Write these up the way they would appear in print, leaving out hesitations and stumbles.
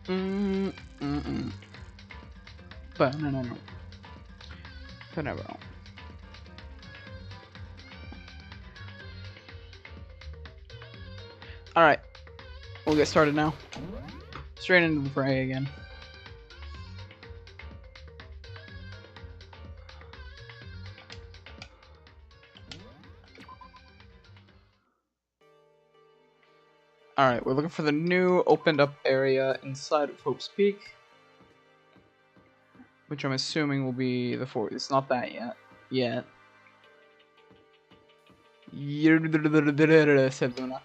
Mm, mm, mm. But no, no, no. But never. All right, we'll get started now. Straight into the fray again. Alright, we're looking for the new opened up area inside of Hope's Peak. Which I'm assuming will be the fort. It's not that yet. Said Luna.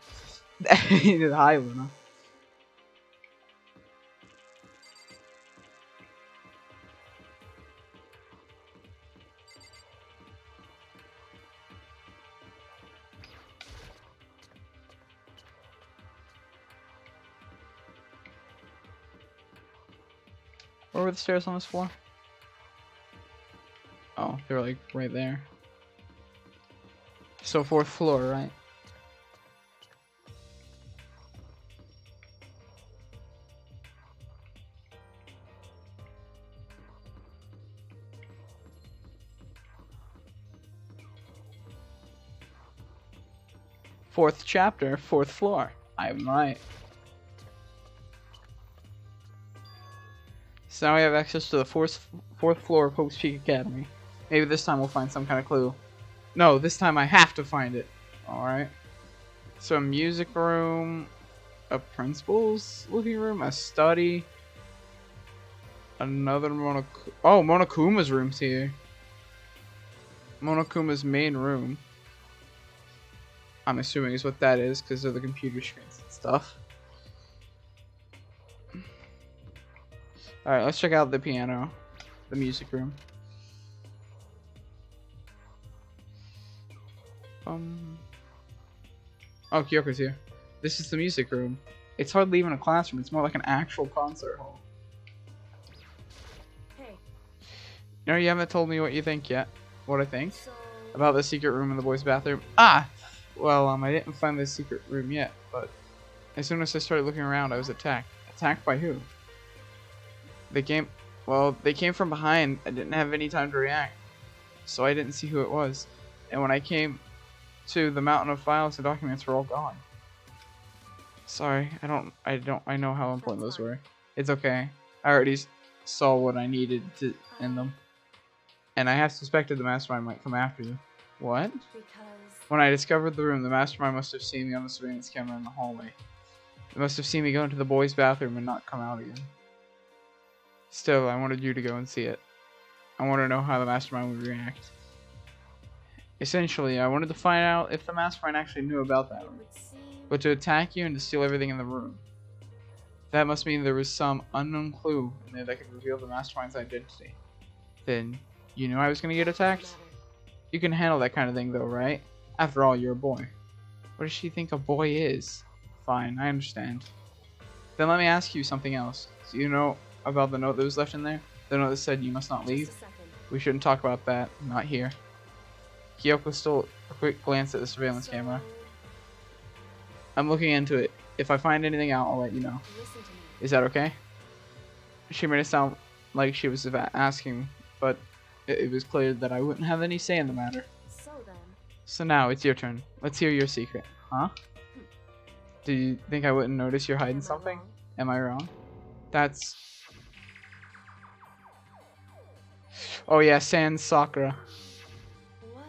Hi, Luna. Where were the stairs on this floor? Oh, they're like right there. So 4th floor, right? Fourth chapter, 4th floor. I'm right. So now we have access to the 4th floor of Hope's Peak Academy. Maybe this time we'll find some kind of clue. No, this time I have to find it. Alright. So a music room, a principal's living room, a study, another Monokuma's room's here. Monokuma's main room. I'm assuming is what that is because of the computer screens and stuff. Alright, let's check out the piano. The music room. Oh, Kyoko's here. This is the music room. It's hardly even a classroom, it's more like an actual concert hall. Hey. You know, you haven't told me what you think yet. What I think? So... About the secret room in the boys' bathroom. Ah! Well, I didn't find the secret room yet, but as soon as I started looking around, I was attacked. Attacked by who? They came from behind. I didn't have any time to react, so I didn't see who it was. And when I came to the mountain of files, the documents were all gone. Sorry, I know how important those were. It's okay. I already saw what I needed to in them. And I have suspected the mastermind might come after you. What? Because... When I discovered the room, the mastermind must have seen me on the surveillance camera in the hallway. They must have seen me go into the boys' bathroom and not come out again. Still, I wanted you to go and see it. I want to know how the mastermind would react. Essentially, I wanted to find out if the mastermind actually knew about that room. But to attack you and to steal everything in the room. That must mean there was some unknown clue in there that could reveal the mastermind's identity. Then, you knew I was going to get attacked? You can handle that kind of thing though, right? After all, you're a boy. What does she think a boy is? Fine, I understand. Then let me ask you something else. Do you know about the note that was left in there? The note that said you must not leave? We shouldn't talk about that. Not here. Kyoko stole a quick glance at the surveillance camera. I'm looking into it. If I find anything out, I'll let you know. Is that okay? She made it sound like she was asking, but it was clear that I wouldn't have any say in the matter. So now it's your turn. Let's hear your secret. Huh? Do you think I wouldn't notice you're hiding something? Am I wrong? That's... Oh yeah, Sans Sakura. What?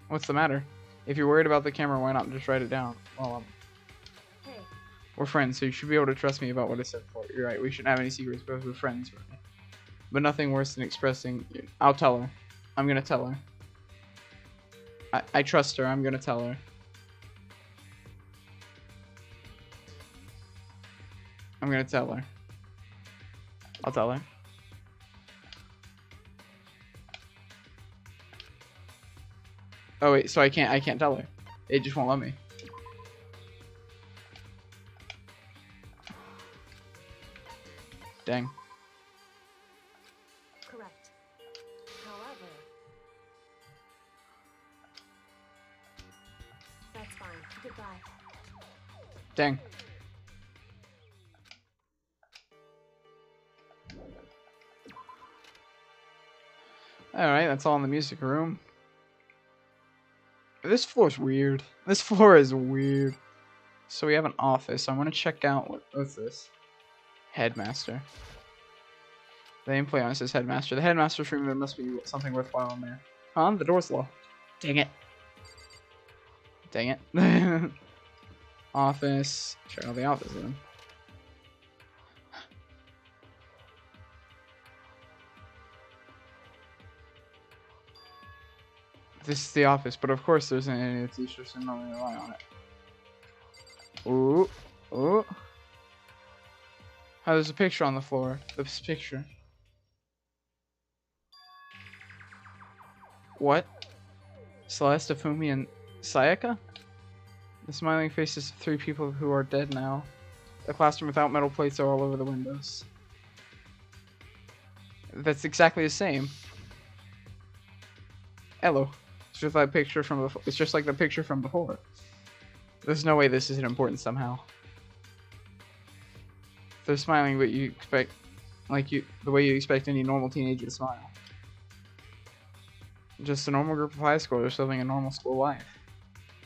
What's the matter? If you're worried about the camera, why not just write it down? Well, Hey. we're friends, so you should be able to trust me about what I said before. You're right, we shouldn't have any secrets because we're friends. Right? But nothing worse than expressing... I'll tell her. I'm gonna tell her. I trust her, I'm gonna tell her. I'm gonna tell her. I'll tell her. Oh wait, so I can't tell her. It just won't let me. Dang. Correct. However... That's fine. Goodbye. Dang. Alright, that's all in the music room. This floor's weird. This floor is weird. So we have an office. I want to check out what's this? Headmaster. The nameplate on it says Headmaster. The Headmaster's room, there must be something worthwhile in there. Huh? The door's locked. Dang it. Dang it. Office. Check out the office then. This is the office, but of course there isn't any of the teachers who normally rely on it. Ooh. Ooh. Oh, there's a picture on the floor. This picture. What? Celeste, Fumi, and Sayaka? The smiling faces of 3 people who are dead now. The classroom without metal plates are all over the windows. That's exactly the same. Hello. It's just like picture from before. It's just like the picture from before. There's no way this isn't important somehow. They're smiling, but you expect, the way you expect any normal teenager to smile. Just a normal group of high schoolers living a normal school life.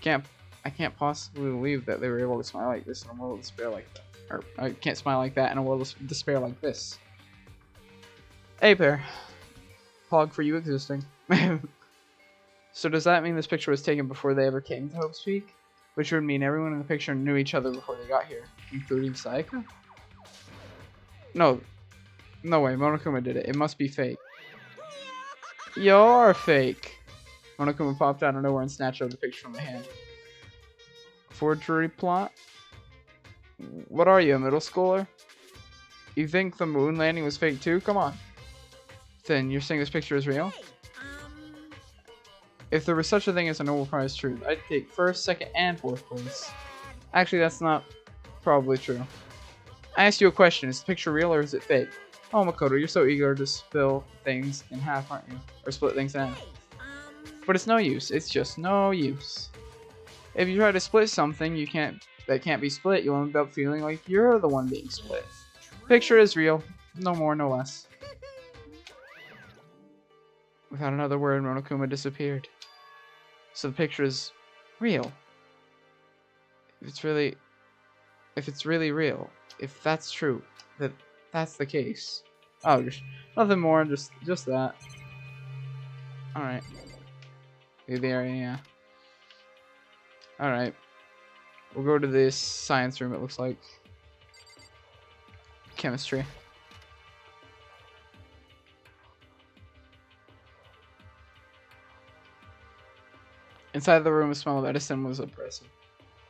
I can't possibly believe that they were able to smile like this in a world of despair like that. Or I can't smile like that in a world of despair like this. Hey, Pear. Pog for you existing. So does that mean this picture was taken before they ever came to Hope's Peak? Which would mean everyone in the picture knew each other before they got here, including Sayaka? No. No way, Monokuma did it. It must be fake. You're fake. Monokuma popped out of nowhere and snatched up the picture from the hand. Forgery plot? What are you, a middle schooler? You think the moon landing was fake too? Come on. Then you're saying this picture is real? If there was such a thing as a Nobel Prize truth, I'd take first, second, and fourth place. Actually, that's not probably true. I asked you a question. Is the picture real or is it fake? Oh, Makoto, you're so eager to spill things in half, aren't you? Or split things in half. But it's no use. It's just no use. If you try to split something that can't be split, you'll end up feeling like you're the one being split. Picture is real. No more, no less. Without another word, Monokuma disappeared. So the picture is real. If it's really real, if that's true, that's the case. Oh, just nothing more, just that. All right. There, yeah. All right. We'll go to this science room. It looks like chemistry. Inside the room, the smell of medicine was oppressive.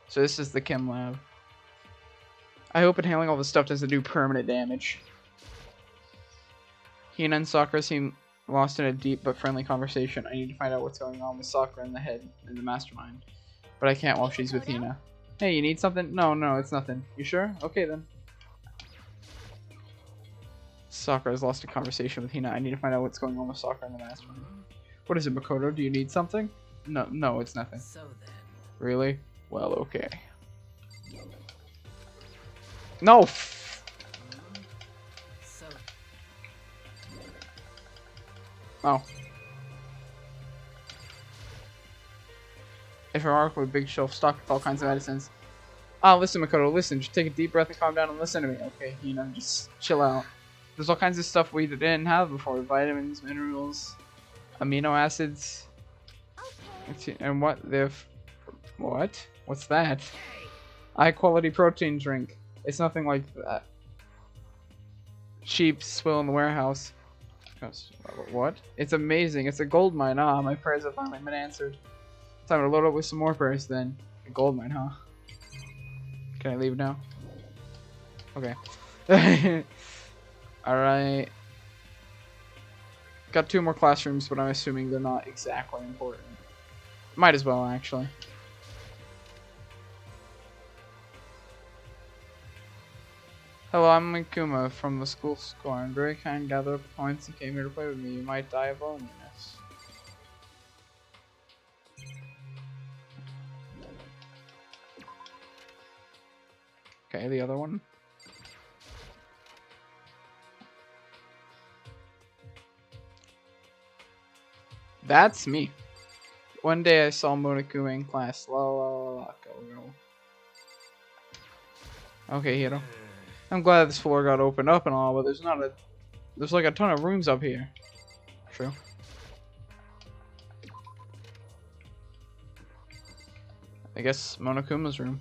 So this is the chem lab. I hope inhaling all this stuff doesn't do permanent damage. Hina and Sakura seem lost in a deep but friendly conversation. I need to find out what's going on with Sakura in the head in the mastermind. But I can't while she's with Hina. Hey, you need something? No, it's nothing. You sure? Okay then. Sakura has lost a conversation with Hina. I need to find out what's going on with Sakura in the mastermind. What is it, Makoto? Do you need something? No, it's nothing. So then. Really? Well, okay. No! So. Oh. If a arc with a big shelf stocked with all kinds of medicines. Ah, listen, Makoto, listen. Just take a deep breath and calm down and listen to me. Okay, just chill out. There's all kinds of stuff we didn't have before. Vitamins, minerals, amino acids. And what? What? What's that? High quality protein drink. It's nothing like that. Cheap swill in the warehouse. What? It's amazing. It's a gold mine. Ah, my prayers have finally been answered. Time to load up with some more prayers then. A gold mine, huh? Can I leave now? Okay. Alright. Got 2 more classrooms, but I'm assuming they're not exactly important. Might as well, actually. Hello, I'm Mikuma from the school score. I'm very kind, gathered up points and came here to play with me. You might die of loneliness. Okay, the other one. That's me. One day I saw Monokuma in class. La la la la. Go. Okay, Hiro. I'm glad this floor got opened up and all, but there's like a ton of rooms up here. True. I guess Monokuma's room.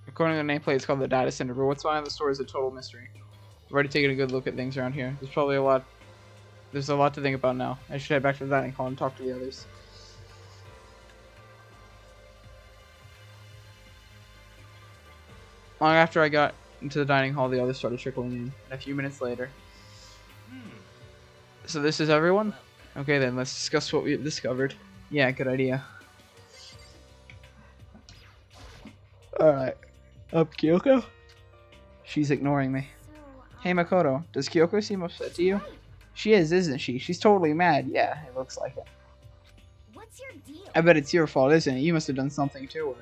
According to the nameplate, it's called the data center, but what's behind the store is a total mystery. I've already taken a good look at things around here. There's a lot to think about now. I should head back to the dining hall and talk to the others. Long after I got into the dining hall, the others started trickling in. And a few minutes later. So this is everyone? Okay then, let's discuss what we discovered. Yeah, good idea. Alright. Up, Kyoko? She's ignoring me. Hey Makoto, does Kyoko seem upset to you? She is, isn't she? She's totally mad. Yeah, it looks like it. What's your deal? I bet it's your fault, isn't it? You must have done something to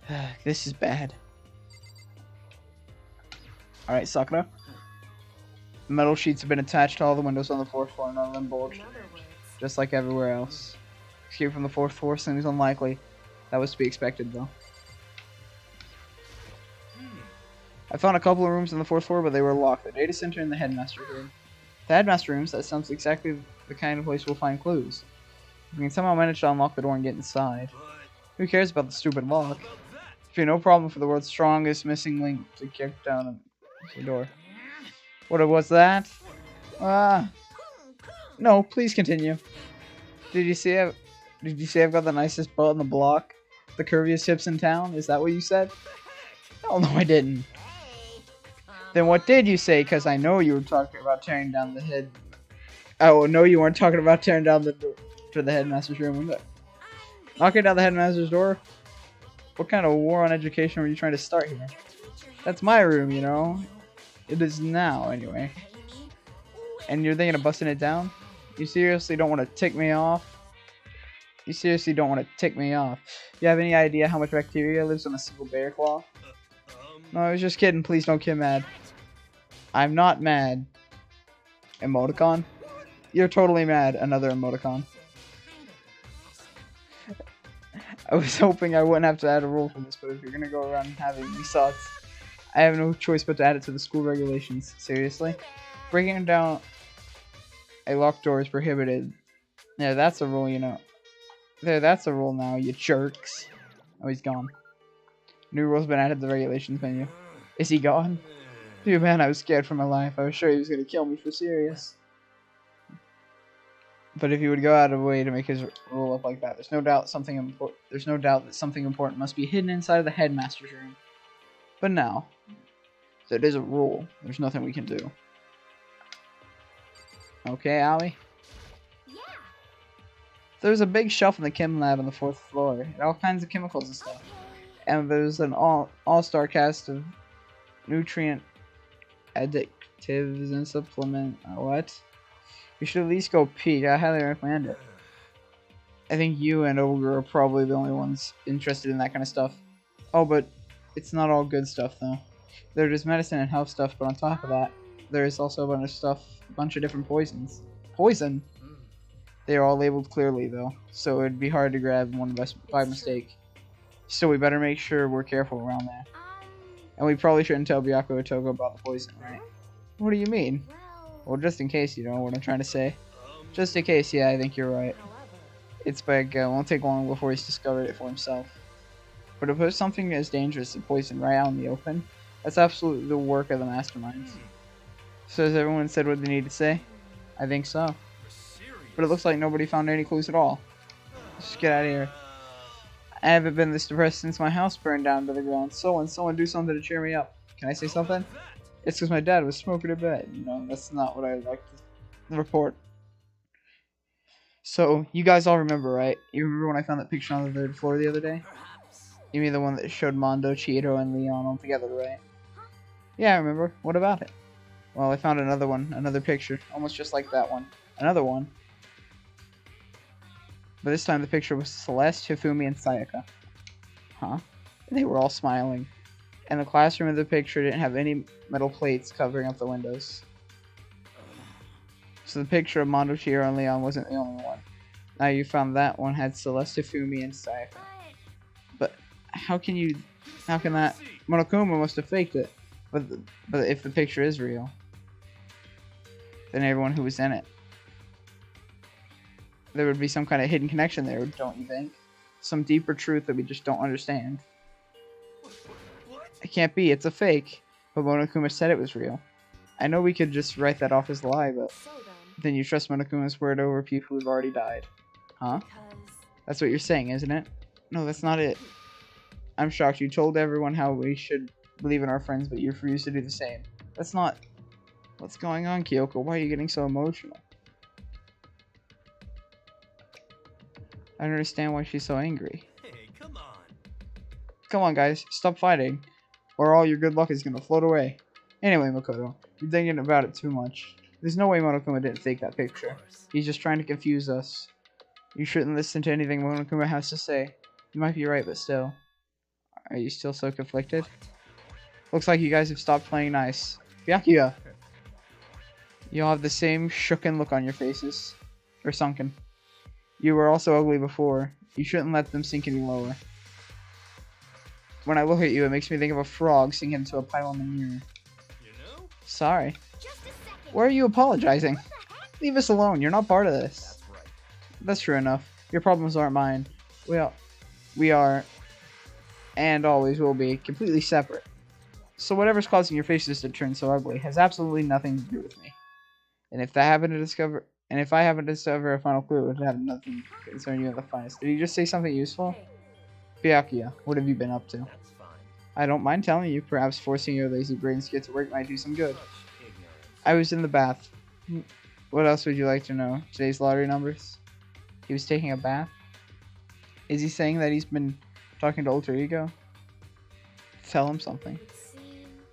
her. This is bad. Alright, Sakura. Metal sheets have been attached to all the windows on the fourth floor, none of them bulged. In other words, Just like everywhere else. Escape from the fourth floor seems unlikely. That was to be expected, though. I found a couple of rooms on the fourth floor, but they were locked. The data center and the headmaster room. The headmaster rooms, that sounds exactly the kind of place we'll find clues. If we can somehow manage to unlock the door and get inside. Who cares about the stupid lock? It'd be no problem for the world's strongest missing link to kick down the door. What was that? No, please continue. Did you say I've got the nicest butt in the block? The curviest hips in town? Is that what you said? Oh no, I didn't. Then what did you say? Because I know you were talking about tearing down the head. Oh, no, you weren't talking about tearing down the door to the headmaster's room. Knocking down the headmaster's door? What kind of war on education were you trying to start here? That's my room, you know. It is now, anyway. And you're thinking of busting it down? You seriously don't want to tick me off? You seriously don't want to tick me off? Do you have any idea how much bacteria lives on a single bear claw? No, I was just kidding. Please don't get mad. I'm not mad. Emoticon? You're totally mad. Another emoticon. I was hoping I wouldn't have to add a rule for this, but if you're gonna go around having these thoughts, I have no choice but to add it to the school regulations. Seriously? Breaking down a locked door is prohibited. Yeah, that's a rule, you know. That's a rule now, you jerks. Oh, he's gone. New rules been added to the regulations menu. Is he gone? Dude, man, I was scared for my life. I was sure he was gonna kill me for serious. But if he would go out of the way to make his rule up like that, there's no doubt that something important must be hidden inside of the headmaster's room. But now, that is a rule. There's nothing we can do. Okay, Allie? yeah. There's a big shelf in the chem lab on the fourth floor. And all kinds of chemicals and stuff. And there's an all-star cast of nutrient additives and supplement. What? You should at least go peek. I highly recommend it. I think you and Ogre are probably the only ones interested in that kind of stuff. Oh, but it's not all good stuff, though. There's medicine and health stuff, but on top of that, there is also a bunch of stuff, a bunch of different poisons. Poison? They are all labeled clearly, though, so it'd be hard to grab one by mistake. So we better make sure we're careful around there. And we probably shouldn't tell Byako or Togo about the poison, right? What do you mean? Well, just in case you know what I'm trying to say. Just in case, yeah, I think you're right. It's big, won't take long before he's discovered it for himself. But to put something as dangerous as poison right out in the open, that's absolutely the work of the masterminds. So has everyone said what they need to say? I think so. But it looks like nobody found any clues at all. Let's just get out of here. I haven't been this depressed since my house burned down to the ground. Someone do something to cheer me up. Can I say something? It's because my dad was smoking a bed. You know, that's not what I'd like to report. So, you guys all remember, right? You remember when I found that picture on the third floor the other day? You mean the one that showed Mondo, Chihiro, and Leon all together, right? Yeah, I remember. What about it? Well, I found another one. Another picture. Almost just like that one. Another one. But this time the picture was Celeste, Hifumi, and Sayaka. Huh? They were all smiling. And the classroom in the picture didn't have any metal plates covering up the windows. So the picture of Mondochiro and Leon wasn't the only one. Now you found that one had Celeste, Fumi, and Cypher. But how can that... Monokuma must have faked it. But if the picture is real, then everyone who was in it, there would be some kind of hidden connection there, don't you think? Some deeper truth that we just don't understand. It can't be, it's a fake. But Monokuma said it was real. I know we could just write that off as a lie, but then you trust Monokuma's word over people who've already died. Huh? That's what you're saying, isn't it? No, that's not it. I'm shocked. You told everyone how we should believe in our friends, but you refused to do the same. That's not... What's going on, Kyoko? Why are you getting so emotional? I don't understand why she's so angry. Hey, come on. Come on, guys. Stop fighting, or all your good luck is gonna float away. Anyway, Makoto, you're thinking about it too much. There's no way Monokuma didn't fake that picture. He's just trying to confuse us. You shouldn't listen to anything Monokuma has to say. You might be right, but still. Are you still so conflicted? Looks like you guys have stopped playing nice. Byakuya! You all have the same shooken look on your faces. Or sunken. You were also ugly before. You shouldn't let them sink any lower. When I look at you, it makes me think of a frog sinking into a pile in the mirror. You know? Sorry. Just a second. Why are you apologizing? What the heck? Leave us alone. You're not part of this. That's right. That's true enough. Your problems aren't mine. We are, and always will be, completely separate. So whatever's causing your faces to turn so ugly has absolutely nothing to do with me. And if I happen to discover a final clue, it would have nothing to concern you in the finest. Did you just say something useful? Byakuya, what have you been up to? That's fine. I don't mind telling you. Perhaps forcing your lazy brains to get to work might do some good. Such ignorance. I was in the bath. What else would you like to know? Today's lottery numbers? He was taking a bath? Is he saying that he's been talking to Alter Ego? Tell him something.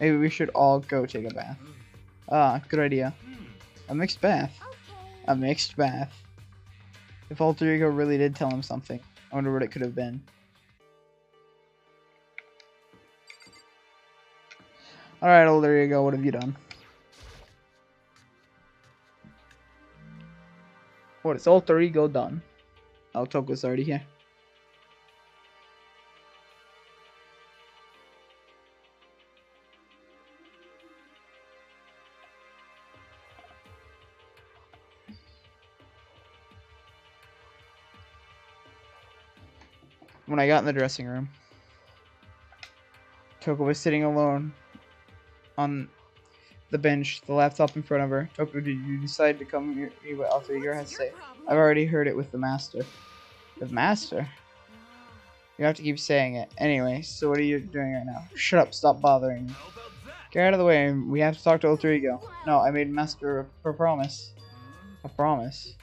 Maybe we should all go take a bath. Ah, good idea. A mixed bath. Okay. A mixed bath. If Alter Ego really did tell him something, I wonder what it could have been. Alright, Alter Ego, what have you done? What has Alter Ego done? Oh, Toko's already here. When I got in the dressing room, Toko was sitting alone on the bench, the laptop in front of her. Toko, did you decide to come hear what Alter Ego has to say? I've already heard it with the master. The master? You have to keep saying it. Anyway, so what are you doing right now? Shut up, stop bothering me. How about that? Get out of the way, we have to talk to Alter Ego. No, I made Master a promise. A promise?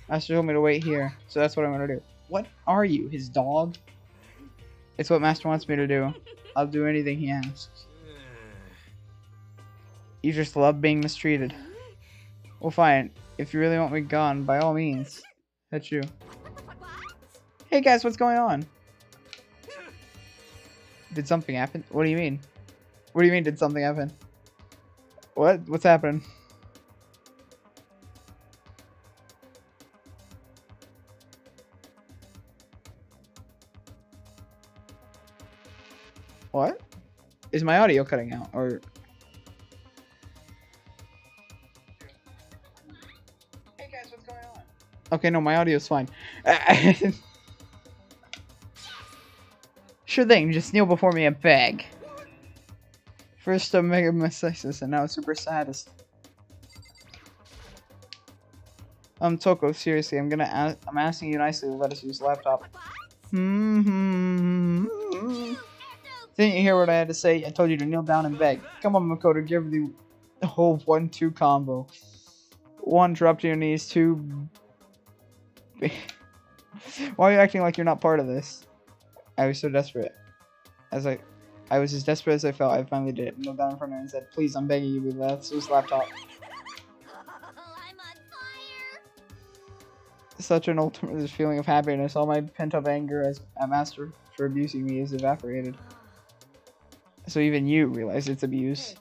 Master told me to wait here, so that's what I'm gonna do. What are you, his dog? It's what Master wants me to do. I'll do anything he asks. You just love being mistreated. Well, fine. If you really want me gone, by all means. That's you. Hey guys, what's going on? Did something happen? What do you mean? What do you mean, did something happen? What? What's happening? What? Is my audio cutting out, or... Hey guys, what's going on? Okay, no, my audio's fine. Sure thing, just kneel before me and beg. First a Mega Messisis, and now a Super Saddest. Toko, seriously, I'm asking you nicely to let us use the laptop. Didn't you hear what I had to say? I told you to kneel down and beg. Come on, Makoto, give the whole 1-2 combo. 1, drop to your knees. 2... Why are you acting like you're not part of this? I was so desperate. I was as desperate as I felt. I finally did it. Knelt down in front of her and said, please, I'm begging you, let's use the laptop. I'm on fire. Such an ultimate feeling of happiness. All my pent-up anger at Master for abusing me is evaporated. So even you realize it's abuse.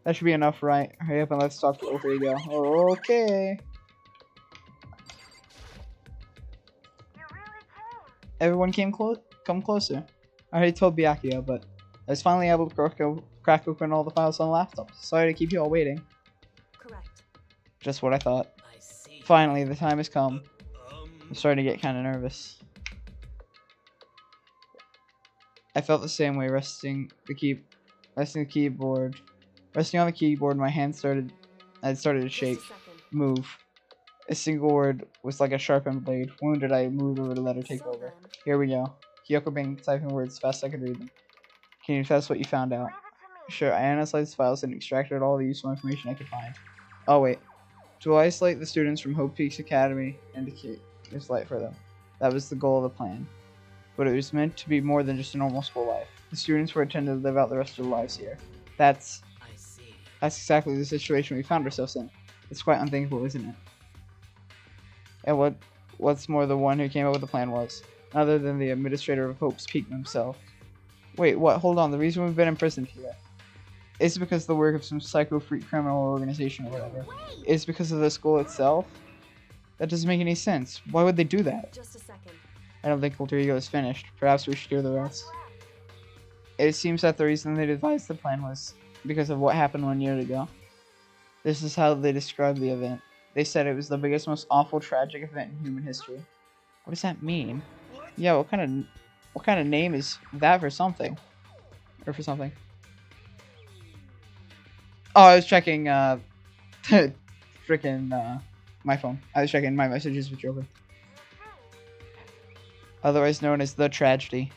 That should be enough, right? Hurry up and let's talk to Alter Ego. Okay. Everyone come closer. I already told Byakuya, but I was finally able to crack open all the files on the laptop. Sorry to keep you all waiting. Correct. Just what I thought. I see. Finally, the time has come. Um, I'm starting to get kind of nervous. I felt the same way resting on the keyboard. My hand started to shake, Just a second. move. A single word was like a sharpened blade. Wounded, I moved over to let her take So over. then, Here we go. Kyoko began typing words fast as I could read them. Can you tell us what you found out? Sure, I analyzed the files and extracted all the useful information I could find. Oh wait. To isolate the students from Hope Peaks Academy and indicate this light for them. That was the goal of the plan. But it was meant to be more than just a normal school life. The students were intended to live out the rest of their lives here. That's I see. exactly the situation we found ourselves in. It's quite unthinkable, isn't it? And what's more, the one who came up with the plan was other than the administrator of Hope's Peak himself. Wait, what? Hold on. The reason we've been imprisoned here is because of the work of some psycho-freak criminal organization or whatever. It's because of the school itself? That doesn't make any sense. Why would they do that? just a second. I don't think Alter Ego is finished. Perhaps we should hear the rest. It seems that the reason they devised the plan was because of what happened 1 year ago. This is how they described the event. They said it was the biggest, most awful, tragic event in human history. What does that mean? What? Yeah, what kind of name is that for something? Or for something? Oh, I was checking, freaking, my phone. I was checking my messages with Joker. Otherwise known as the tragedy.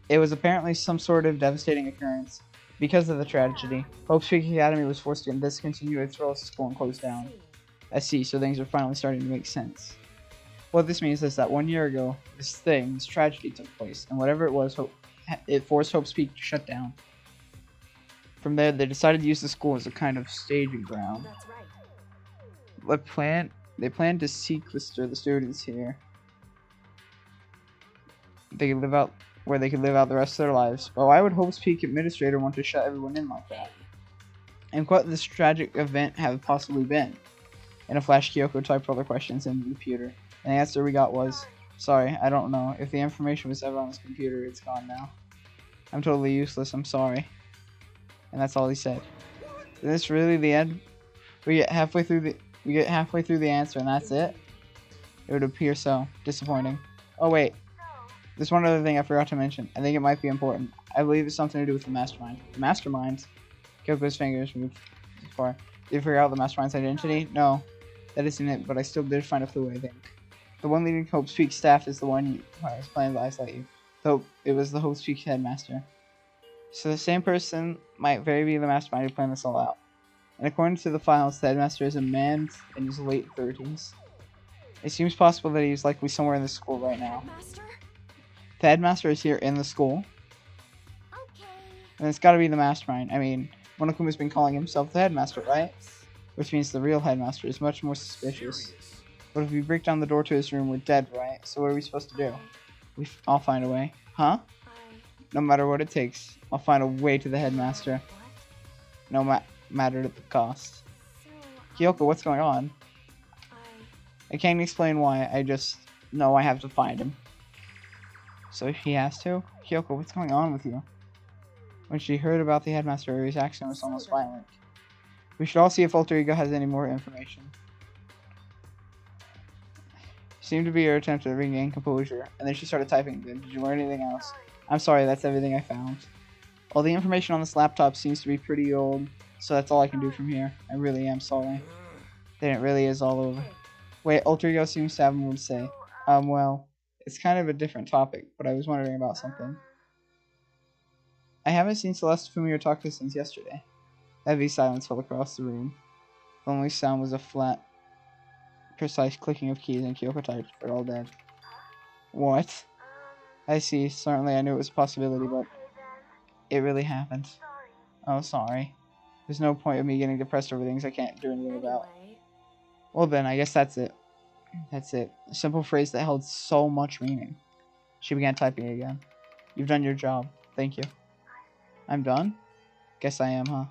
It was apparently some sort of devastating occurrence. Because of the tragedy, Hope's Peak Academy was forced to discontinue its role as a school and close down. I see, so things are finally starting to make sense. What this means is that 1 year ago, this tragedy took place, and whatever it was, it forced Hope's Peak to shut down. From there, they decided to use the school as a kind of staging ground. That's right. They planned to sequester the students here. They could live out where they could live out the rest of their lives. But why would Hope's Peak administrator want to shut everyone in like that? And what this tragic event have possibly been? In a flash, Kyoko typed all the questions into the computer, and the answer we got was, sorry, I don't know. If the information was ever on this computer, it's gone now. I'm totally useless, I'm sorry. And that's all he said. Is this really the end? We get halfway through the answer and that's it? It would appear so. Disappointing. Oh wait. There's one other thing I forgot to mention. I think it might be important. I believe it's something to do with the mastermind. The mastermind? Kyoko's fingers moved far. Did you figure out the mastermind's identity? No. That isn't it, but I still did find a clue, I think. The one leading Hope's Peak staff is the one who was planning to isolate you. Though it was the Hope's Peak headmaster. So the same person might very be the mastermind who planned this all out. And according to the files, the headmaster is a man in his late 30s. It seems possible that he's likely somewhere in the school right now. Master? The headmaster is here in the school, Okay. and it's gotta be the mastermind. I mean, Monokuma's been calling himself the headmaster, right? Which means the real headmaster is much more suspicious. Serious. But if we break down the door to his room, we're dead, right? So what are we supposed to do? I'll find a way. Huh? No matter what it takes, I'll find a way to the headmaster. No matter the cost. Kyoko, what's going on? I can't explain why, I just know I have to find him. So if he has to? Kyoko, what's going on with you? When she heard about the headmaster, her reaction was almost violent. We should all see if Alter Ego has any more information. Seemed to be her attempt to regain composure, and then she started typing again. Did you learn anything else? I'm sorry, that's everything I found. All the information on this laptop seems to be pretty old, so that's all I can do from here. I really am sorry. Then it really is all over. Wait, Alter Ego seems to have more to say. Well, it's kind of a different topic, but I was wondering about something. I haven't seen Celeste Fumi or Taka since yesterday. Heavy silence fell across the room. The only sound was a flat, precise clicking of keys, and Kyoko typed, "They're all dead." What? I see. Certainly I knew it was a possibility, but it really happened. Oh, sorry. There's no point of me getting depressed over things I can't do anything about. Well then, I guess that's it. That's it. A simple phrase that held so much meaning. She began typing again. You've done your job. Thank you. I'm done? Guess I am, huh?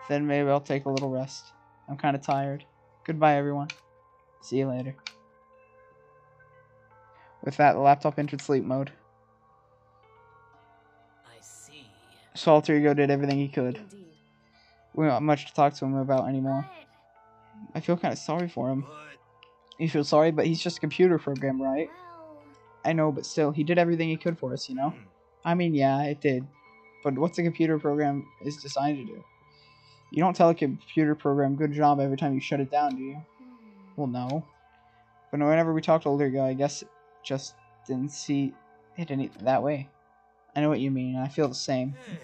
Then maybe I'll take a little rest. I'm kind of tired. Goodbye, everyone. See you later. With that, the laptop entered sleep mode. I see. So Alter Ego did everything he could. Indeed. We don't have much to talk to him about anymore. But, I feel kind of sorry for him. But You feel sorry, but he's just a computer program, right? well, I know, but still, he did everything he could for us, you know? I mean, yeah, it did. But what's a computer program is designed to do? You don't tell a computer program good job every time you shut it down, do you? Well, no. But whenever we talked to older guy, I guess it just didn't see it any that way. I know what you mean, and I feel the same. hey.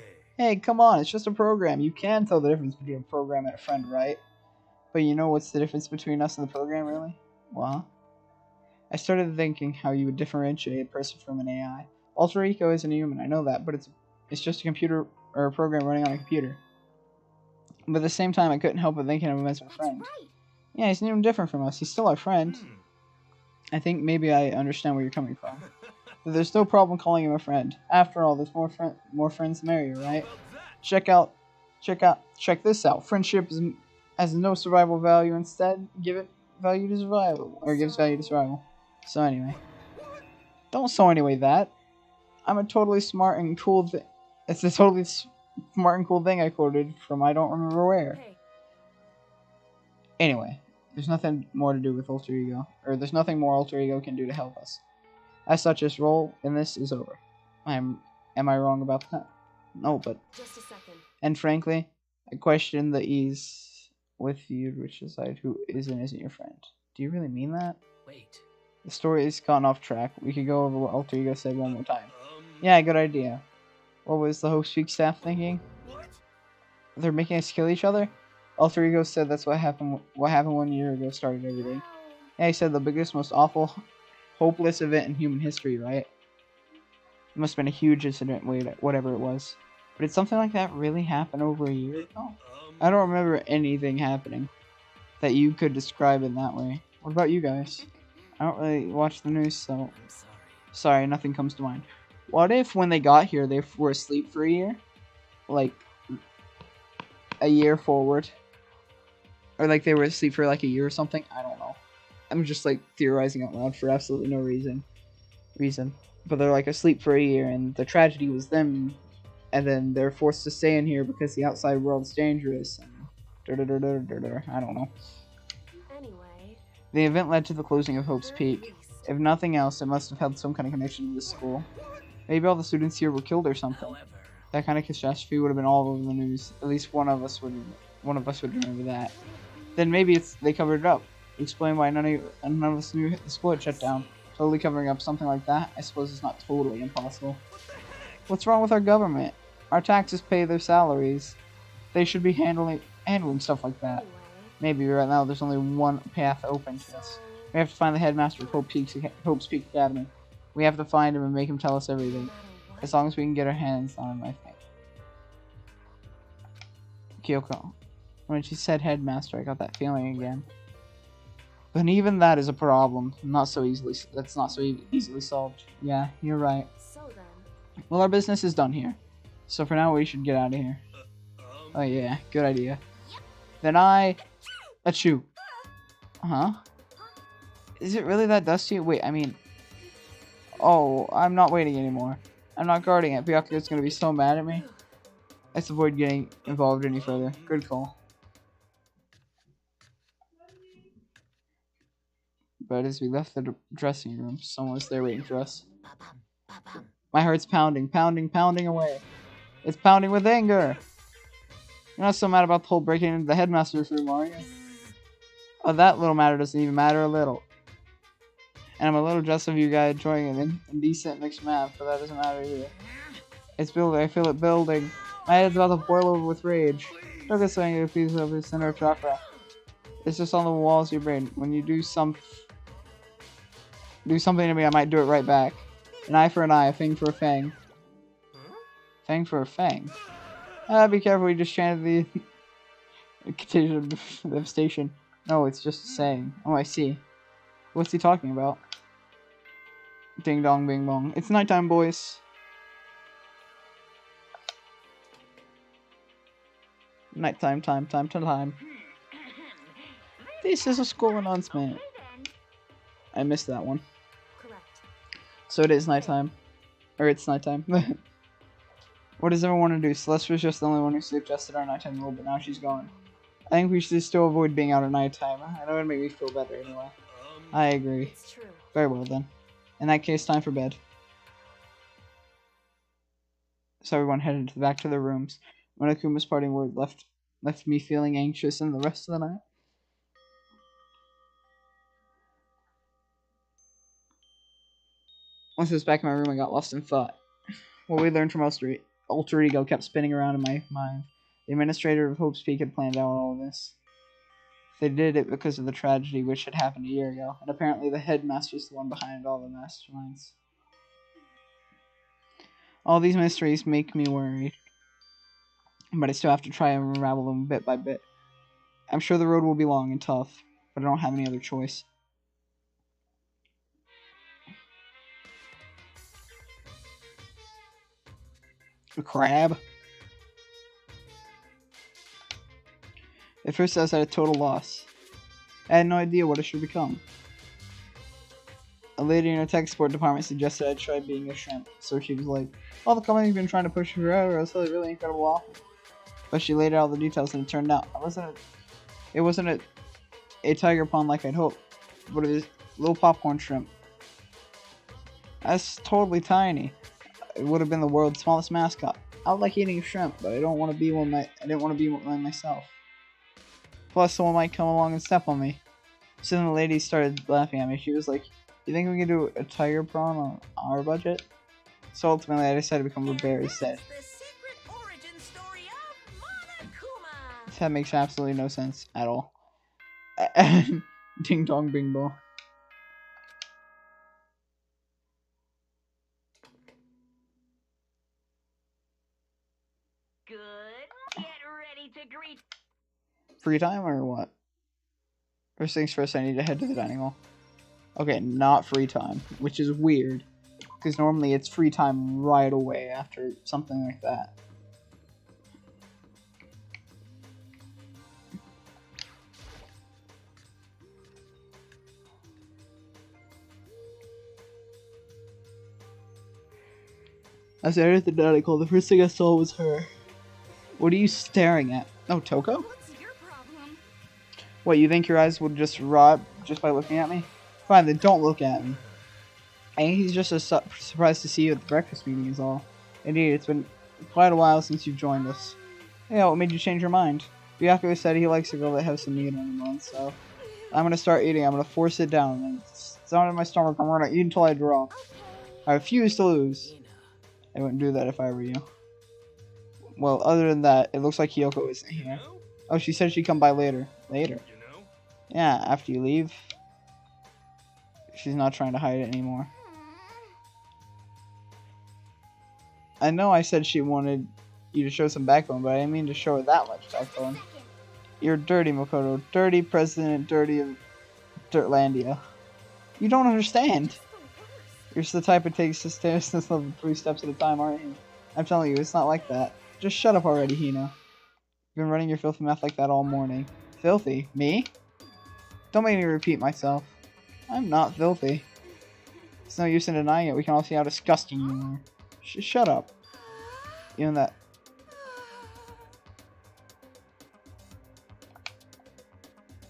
Hey, come on, it's just a program. You can tell the difference between a program and a friend, right? But you know what's the difference between us and the program, really? Well, I started thinking how you would differentiate a person from an AI. Alter Ego isn't human, I know that, but it's just a computer or a program running on a computer. But at the same time, I couldn't help but thinking of him as a that's friend. right. Yeah, he's even different from us. He's still our friend. I think maybe I understand where you're coming from. But there's no problem calling him a friend. After all, there's more friends the merrier, right? Check this out. Friendship has no survival value. Instead, give it value to survival, or gives value to survival. So anyway, don't so anyway that. I'm a totally smart and cool thing. It's a totally smart and cool thing I quoted from I don't remember where. Hey, Anyway, there's nothing more to do with Alter Ego, or there's nothing more Alter Ego can do to help us. As such, his role in this is over. Am I wrong about that? No, but just a second. and frankly, I question the ease with you to decide who is and isn't your friend. Do you really mean that? Wait. The story has gone off track. We could go over what Alter Ego said one more time. Yeah, good idea. What was the Host Peak staff thinking? What? They're making us kill each other? Alter Ego said that's what happened 1 year ago started everything. Well, Yeah, he said the biggest, most awful, hopeless event in human history, right? It must have been a huge incident, whatever it was. But did something like that really happen over a year ago? I don't remember anything happening that you could describe in that way. What about you guys? I don't really watch the news, so... I'm sorry. Sorry, nothing comes to mind. What if when they got here, they were asleep for a year? Like, a year forward? Or like they were asleep for like a year or something? I don't know. I'm just like theorizing out loud for absolutely no reason. But they're like asleep for a year, and the tragedy was them, and then they're forced to stay in here because the outside world's dangerous, and I don't know. Anyway. The event led to the closing of Hope's Peak. If nothing else, it must have had some kind of connection to this school. Maybe all the students here were killed or something. However, That kind of catastrophe would have been all over the news. At least one of us would remember that. Then maybe they covered it up. Explain why none of us knew the school had shut down. Totally covering up something like that, I suppose it's not totally impossible. What's wrong with our government? Our taxes pay their salaries. They should be handling stuff like that. Anyway. Maybe right now there's only one path open to us. We have to find the headmaster of Hope's Peak Academy. We have to find him and make him tell us everything. No matter what. As long as we can get our hands on him, I think. Kyoko. When she said headmaster, I got that feeling again. But even that is a problem. That's not so easily solved. Yeah, you're right. So then. Well, our business is done here. So for now, we should get out of here. Oh yeah, good idea. Then achoo. Huh? Is it really that dusty? Wait, I mean... Oh, I'm not waiting anymore. I'm not guarding it. Byakuya's gonna be so mad at me. Let's avoid getting involved any further. Good call. But as we left the dressing room, someone was there waiting for us. My heart's pounding, pounding, pounding away. It's pounding with anger. You're not so mad about the whole breaking into the headmaster's room, are you? Oh, that little matter doesn't even matter a little. And I'm a little jealous of you guys enjoying an indecent mixed math, but that doesn't matter either. It's building. I feel it building. My head's about to boil over with rage. Look at something a piece of the center of chakra. It's just on the walls of your brain. When you do something to me, I might do it right back. An eye for an eye, a fang for a fang. Fang for a fang? Be careful, you just chanted the contagion of devastation. No, it's just a saying. Oh, I see. What's he talking about? Ding dong bing bong. It's nighttime, boys. Nighttime, time. This is a school announcement. I missed that one. Correct. So it is nighttime. Or it's nighttime. What does everyone want to do? Celeste was just the only one who suggested our nighttime rule, but now she's gone. I think we should still avoid being out at nighttime. I know it'd make me feel better anyway. I agree. It's true. Very well then. In that case, time for bed. So everyone headed back to their rooms. Monokuma's parting word left me feeling anxious in the rest of the night. Once I was back in my room, I got lost in thought. What we learned from Alter Ego kept spinning around in my mind. The administrator of Hope's Peak had planned out all of this. They did it because of the tragedy which had happened a year ago, and apparently the headmaster's the one behind all the masterminds. All these mysteries make me worried, but I still have to try and unravel them bit by bit. I'm sure the road will be long and tough, but I don't have any other choice. A crab? At first I was at a total loss. I had no idea what it should become. A lady in her tech support department suggested I try being a shrimp, so she was like, all the company's been trying to push her out, or else it's really incredible offer. But she laid out all the details and it turned out it wasn't a tiger pond like I'd hoped, but it was a little popcorn shrimp. That's totally tiny. It would have been the world's smallest mascot. I would like eating shrimp, but I didn't want to be one myself. Plus, someone might come along and step on me. So then the lady started laughing at me. She was like, you think we can do a tiger prawn on our budget? So ultimately, I decided to become a bear instead. The secret origin story of Monokuma. That makes absolutely no sense at all. Ding dong bing bong. Good. Get ready to greet. Free time or what? First things first, I need to head to the dining hall. Okay, not free time, which is weird. Because normally it's free time right away after something like that. As I entered the dining hall, the first thing I saw was her. What are you staring at? Oh, Toko? What's your problem? What, you think your eyes would just rot just by looking at me? Fine, then don't look at me. I think he's just surprised to see you at the breakfast meeting is all. Indeed, it's been quite a while since you've joined us. Yeah, what made you change your mind? Byakuya said he likes a girl that has some meat on the bone, so I'm gonna start eating. I'm gonna force it down, and it's down in my stomach. I'm gonna eat until I drop. I refuse to lose. I wouldn't do that if I were you. Well, other than that, it looks like Kyoko isn't here. Oh, she said she'd come by later. Later? Yeah, after you leave. She's not trying to hide it anymore. I know I said she wanted you to show some backbone, but I didn't mean to show her that much backbone. You're dirty, Makoto. Dirty president, dirty of Dirtlandia. You don't understand. You're just the type it takes to stay this level 3 steps at a time, aren't you? I'm telling you, it's not like that. Just shut up already, Hina. You've been running your filthy mouth like that all morning. Filthy? Me? Don't make me repeat myself. I'm not filthy. It's no use in denying it. We can all see how disgusting you are. Shut up. Even that.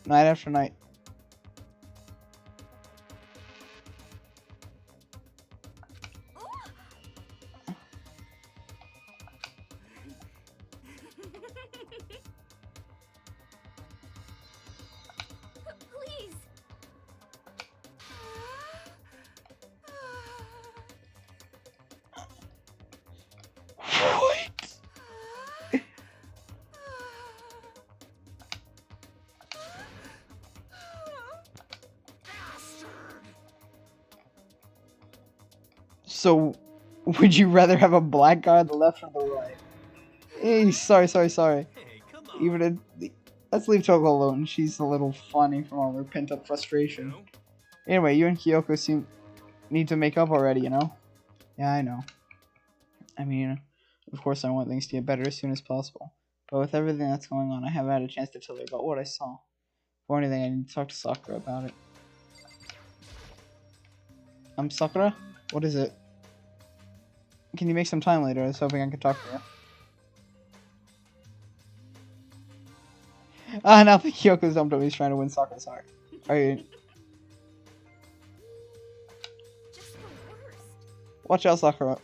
Night after night. Please. What? So, would you rather have a black guy on the left or the right? Hey, sorry. Hey, come on. Let's leave Toko alone. She's a little funny from all her pent-up frustration. Anyway, you and Kyoko need to make up already, you know? Yeah, I know. I mean, of course I want things to get better as soon as possible. But with everything that's going on, I haven't had a chance to tell her about what I saw. Before anything, I need to talk to Sakura about it. Sakura? What is it? Can you make some time later? I was hoping I could talk to you. Now the Kyoko's dumped him. He's trying to win Sakura's heart. Are you... Just the worst. Watch out, Sakura.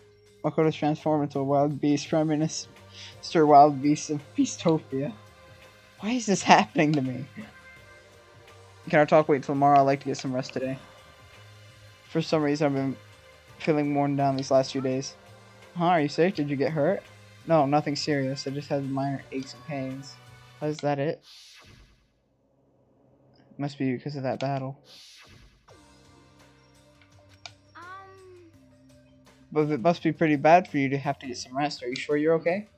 Makoto's transformed into a wild beast, Prime Minister Wild Beast of Beastopia. Why is this happening to me? Can our talk wait till tomorrow? I'd like to get some rest today. For some reason, I've been feeling worn down these last few days. Huh? Are you sick? Did you get hurt? No, nothing serious. I just had minor aches and pains. Is that it? Must be because of that battle. But it must be pretty bad for you to have to get some rest. Are you sure you're okay?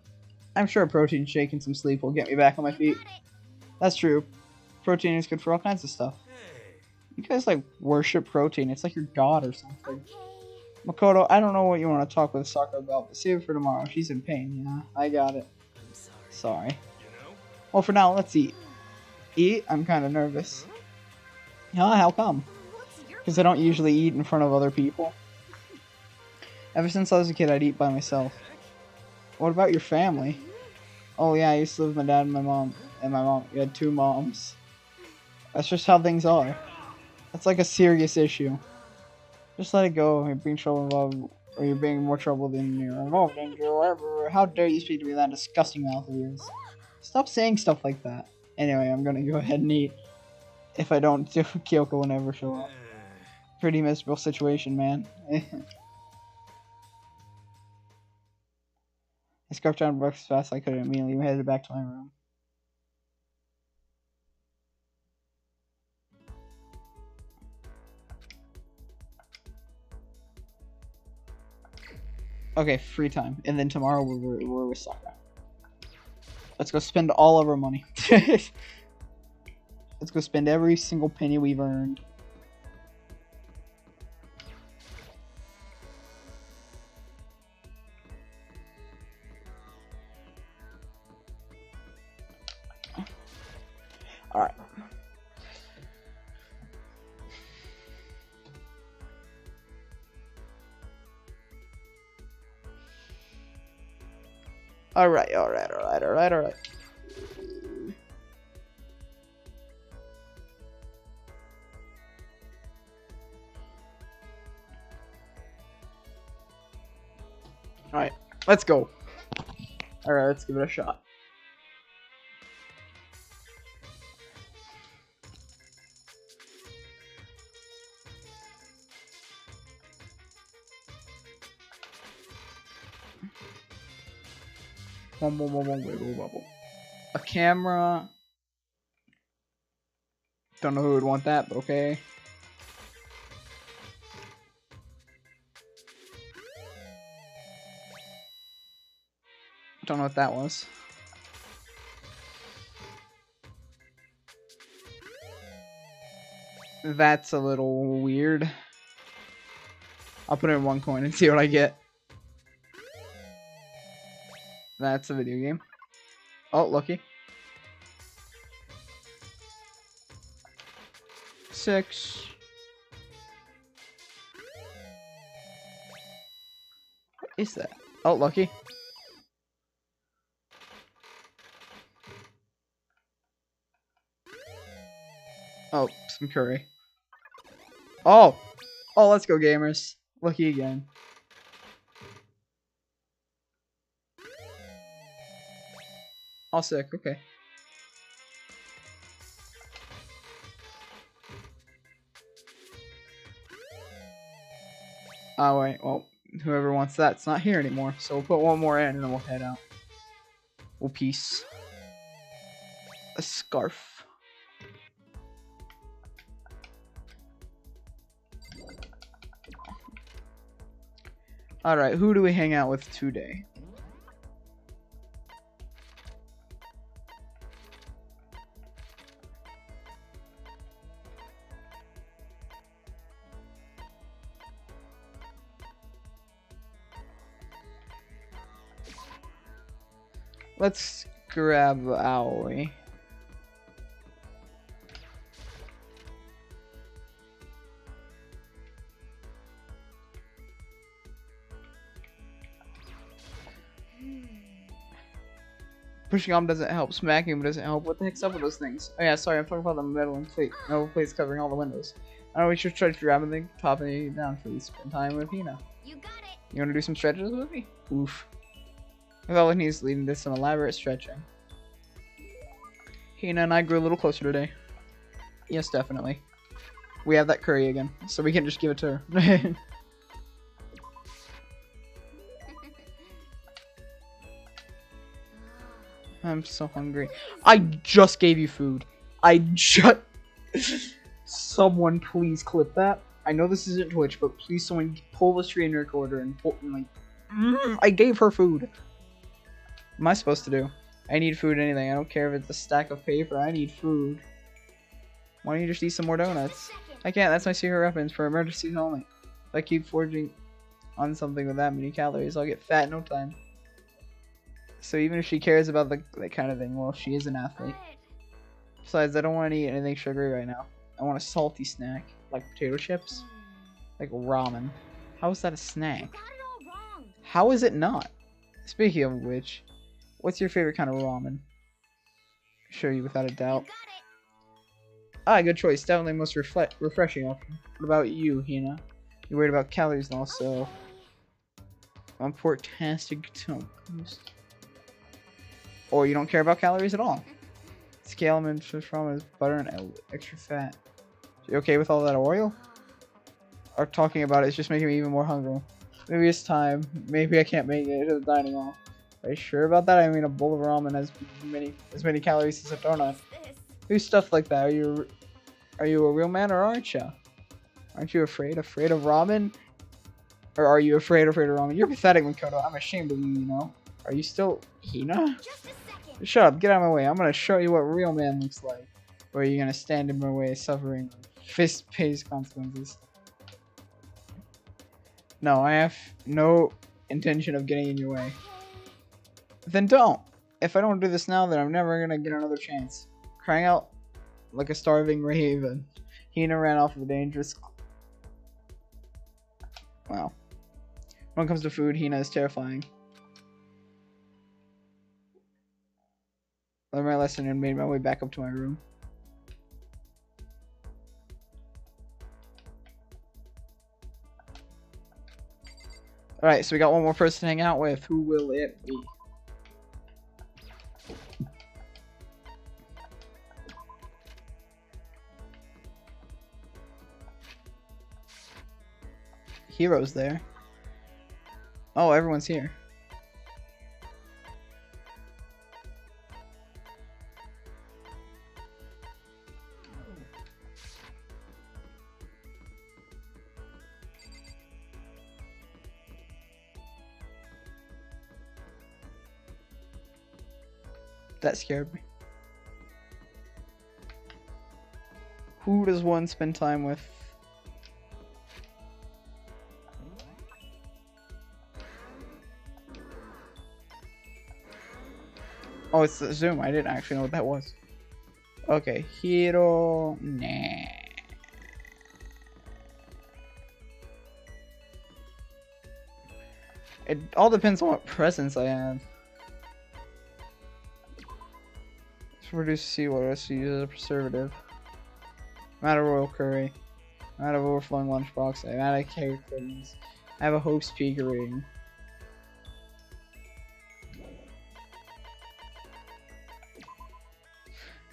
I'm sure a protein shake and some sleep will get me back on my feet. That's true. Protein is good for all kinds of stuff. You guys like worship protein. It's like your god or something. Okay. Makoto, I don't know what you want to talk with Sakura about, but save it for tomorrow. She's in pain, yeah. I got it. I'm sorry. Sorry. You know? Well, for now, let's eat. Eat? I'm kind of nervous. Huh? How come? What's your Because I don't usually eat in front of other people. Ever since I was a kid, I'd eat by myself. What about your family? Oh yeah, I used to live with my dad and my mom. You had 2 moms. That's just how things are. That's like a serious issue. Just let it go. You're being trouble involved, or you're being more trouble than you're involved in. Whatever. How dare you speak to me with that disgusting mouth of yours? Stop saying stuff like that. Anyway, I'm gonna go ahead and eat. If I don't, Kyoko will never show up. Pretty miserable situation, man. I scarfed down breakfast as fast as I could and immediately headed back to my room. Okay, free time. And then tomorrow we're with Sakura. Let's go spend all of our money. Let's go spend every single penny we've earned. Alright. Alright. Alright, let's go. Alright, let's give it a shot. A camera. Don't know who would want that, but okay. Don't know what that was. That's a little weird. I'll put in 1 coin and see what I get. That's a video game. Oh, lucky. 6. What is that? Oh, lucky. Oh, some curry. Oh! Oh, let's go, gamers. Lucky again. All sick, okay. Oh, wait, well, whoever wants that's not here anymore. So we'll put 1 more in and then we'll head out. We'll peace. A scarf. Alright, who do we hang out with today? Let's grab Aoi. Pushing on doesn't help. Smacking him doesn't help. What the heck's up with those things? Oh yeah, sorry, I'm talking about the metal plate. Metal plates covering all the windows. I know we should try grabbing the top and down for you. Spend time with Hina. You got it. You wanna do some stretches with me? Oof. I felt like he's leading to some elaborate stretching. Hina and I grew a little closer today. Yes, definitely. We have that curry again, so we can just give it to her. I'm so hungry. I just gave you food. I just... Someone please clip that. I know this isn't Twitch, but please someone pull the screen recorder and pull... like... I gave her food. What am I supposed to do? I need food anything. I don't care if it's a stack of paper. I need food. Why don't you just eat some more donuts? I can't. That's my secret weapons for emergencies only. If I keep forging on something with that many calories, I'll get fat in no time. So even if she cares about that kind of thing, well, she is an athlete. Besides, I don't want to eat anything sugary right now. I want a salty snack, like potato chips, like ramen. How is that a snack? You got it all wrong. How is it not? Speaking of which, what's your favorite kind of ramen? Show you without a You doubt. got it. Ah, good choice. Definitely most refreshing option. What about you, Hina? You're worried about calories and also on portastic tacos. Or you don't care about calories at all. Scale element from is butter and extra fat. You okay with all that oil? Or talking about it is just making me even more hungry. Maybe it's time. Maybe I can't make it to the dining hall. Are you sure about that? I mean, a bowl of ramen has as many calories as a donut. What's this? Do stuff like that. Are you a real man or aren't you? Aren't you afraid of ramen? Or are you afraid of ramen? You're pathetic, Makoto. I'm ashamed of you, you know. Are you still Hina? Just a second. Shut up, get out of my way. I'm gonna show you what real man looks like. Or are you gonna stand in my way suffering fist-paced consequences? No, I have no intention of getting in your way. Then don't. If I don't do this now, then I'm never gonna get another chance. Crying out like a starving raven, Hina ran off with a dangerous... Wow. When it comes to food, Hina is terrifying. Learned my lesson and made my way back up to my room. Alright, so we got one more person to hang out with. Who will it be? Hero's there. Oh, everyone's here. That scared me. Who does one spend time with? Oh, it's the Zoom. I didn't actually know what that was. Okay, Hiro. Nah. It all depends on what presents I have. Reduce seawater, so use as a preservative. I'm out of royal curry. I'm out of overflowing lunchbox. I'm out of carrot puddings. I have a hope's peak rating.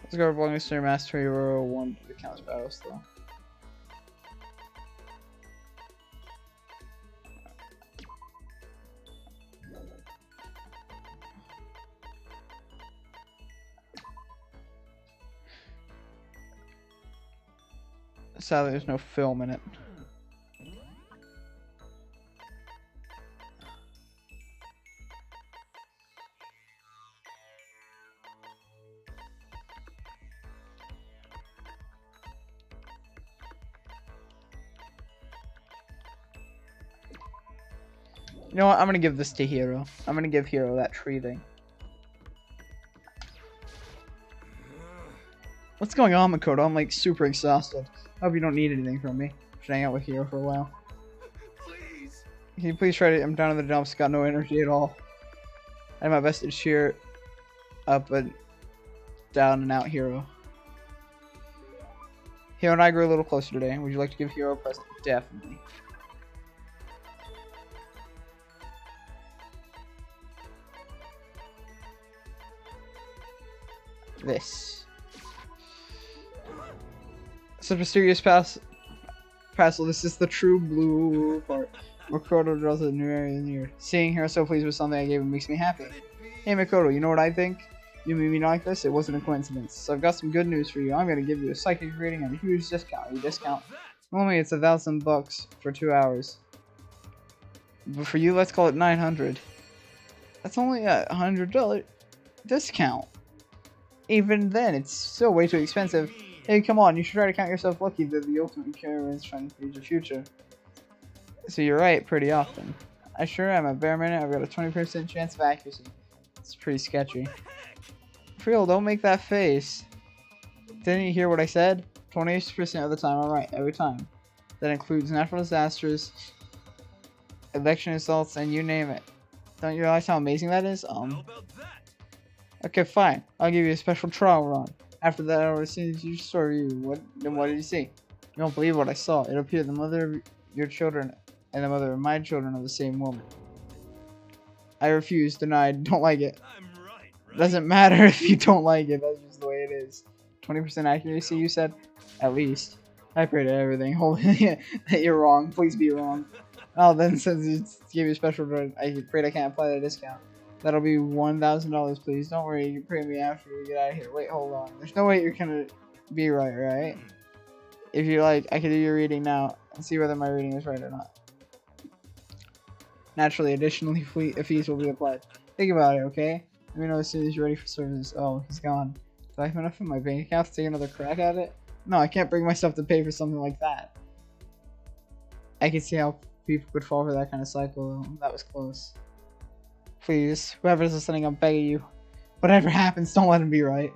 Let's go for belonging to Master Hero 1 to the countless battles though. Sadly, there's no film in it. You know what? I'm gonna give this to Hero. I'm gonna give Hero that tree thing. What's going on, Makoto? I'm like super exhausted. I hope you don't need anything from me. Should hang out with Hiro for a while. Please. Can you please try to? I'm down in the dumps. Got no energy at all. I did my best to cheer up, but down and out Hiro. Hiro and I grew a little closer today. Would you like to give Hiro a present? Definitely. This. It's a mysterious parcel. This is the true blue part. Makoto draws a new area near. Seeing her so pleased with something I gave him makes me happy. Hey Makoto, you know what I think? You made me like this? It wasn't a coincidence. So I've got some good news for you. I'm gonna give you a psychic reading and a huge discount. Your discount? Only it's $1,000 for 2 hours. But for you, let's call it 900. That's only a $100 discount. Even then, it's still way too expensive. Hey, come on, you should try to count yourself lucky that the ultimate cure is trying to feed your future. So you're right pretty often. I sure am. At bare minute, I've got a 20% chance of accuracy. It's pretty sketchy. For real, don't make that face. Didn't you hear what I said? 20% of the time I'm right, every time. That includes natural disasters, election results, and you name it. Don't you realize how amazing that is? Okay, fine. I'll give you a special trial run. After that, I will see you saw you. What did you see? You don't believe what I saw. It appeared the mother of your children and the mother of my children are the same woman. I refuse, denied, don't like it. Doesn't matter if you don't like it, that's just the way it is. 20% accuracy, you said? At least. I pray to everything. Holy that you're wrong. Please be wrong. Oh, then since you gave you a special run, I'm afraid I can't apply the discount. That'll be $1,000, please. Don't worry, you can pay me after we get out of here. Wait, hold on. There's no way you're gonna be right, right? If you like, I can do your reading now and see whether my reading is right or not. Naturally, additionally, fees will be applied. Think about it, okay? Let me know as soon as you're ready for service. Oh, he's gone. Do I have enough in my bank account to take another crack at it? No, I can't bring myself to pay for something like that. I can see how people could fall for that kind of cycle, though. That was close. Please, whoever's listening, I'm begging you. Whatever happens, don't let him be right.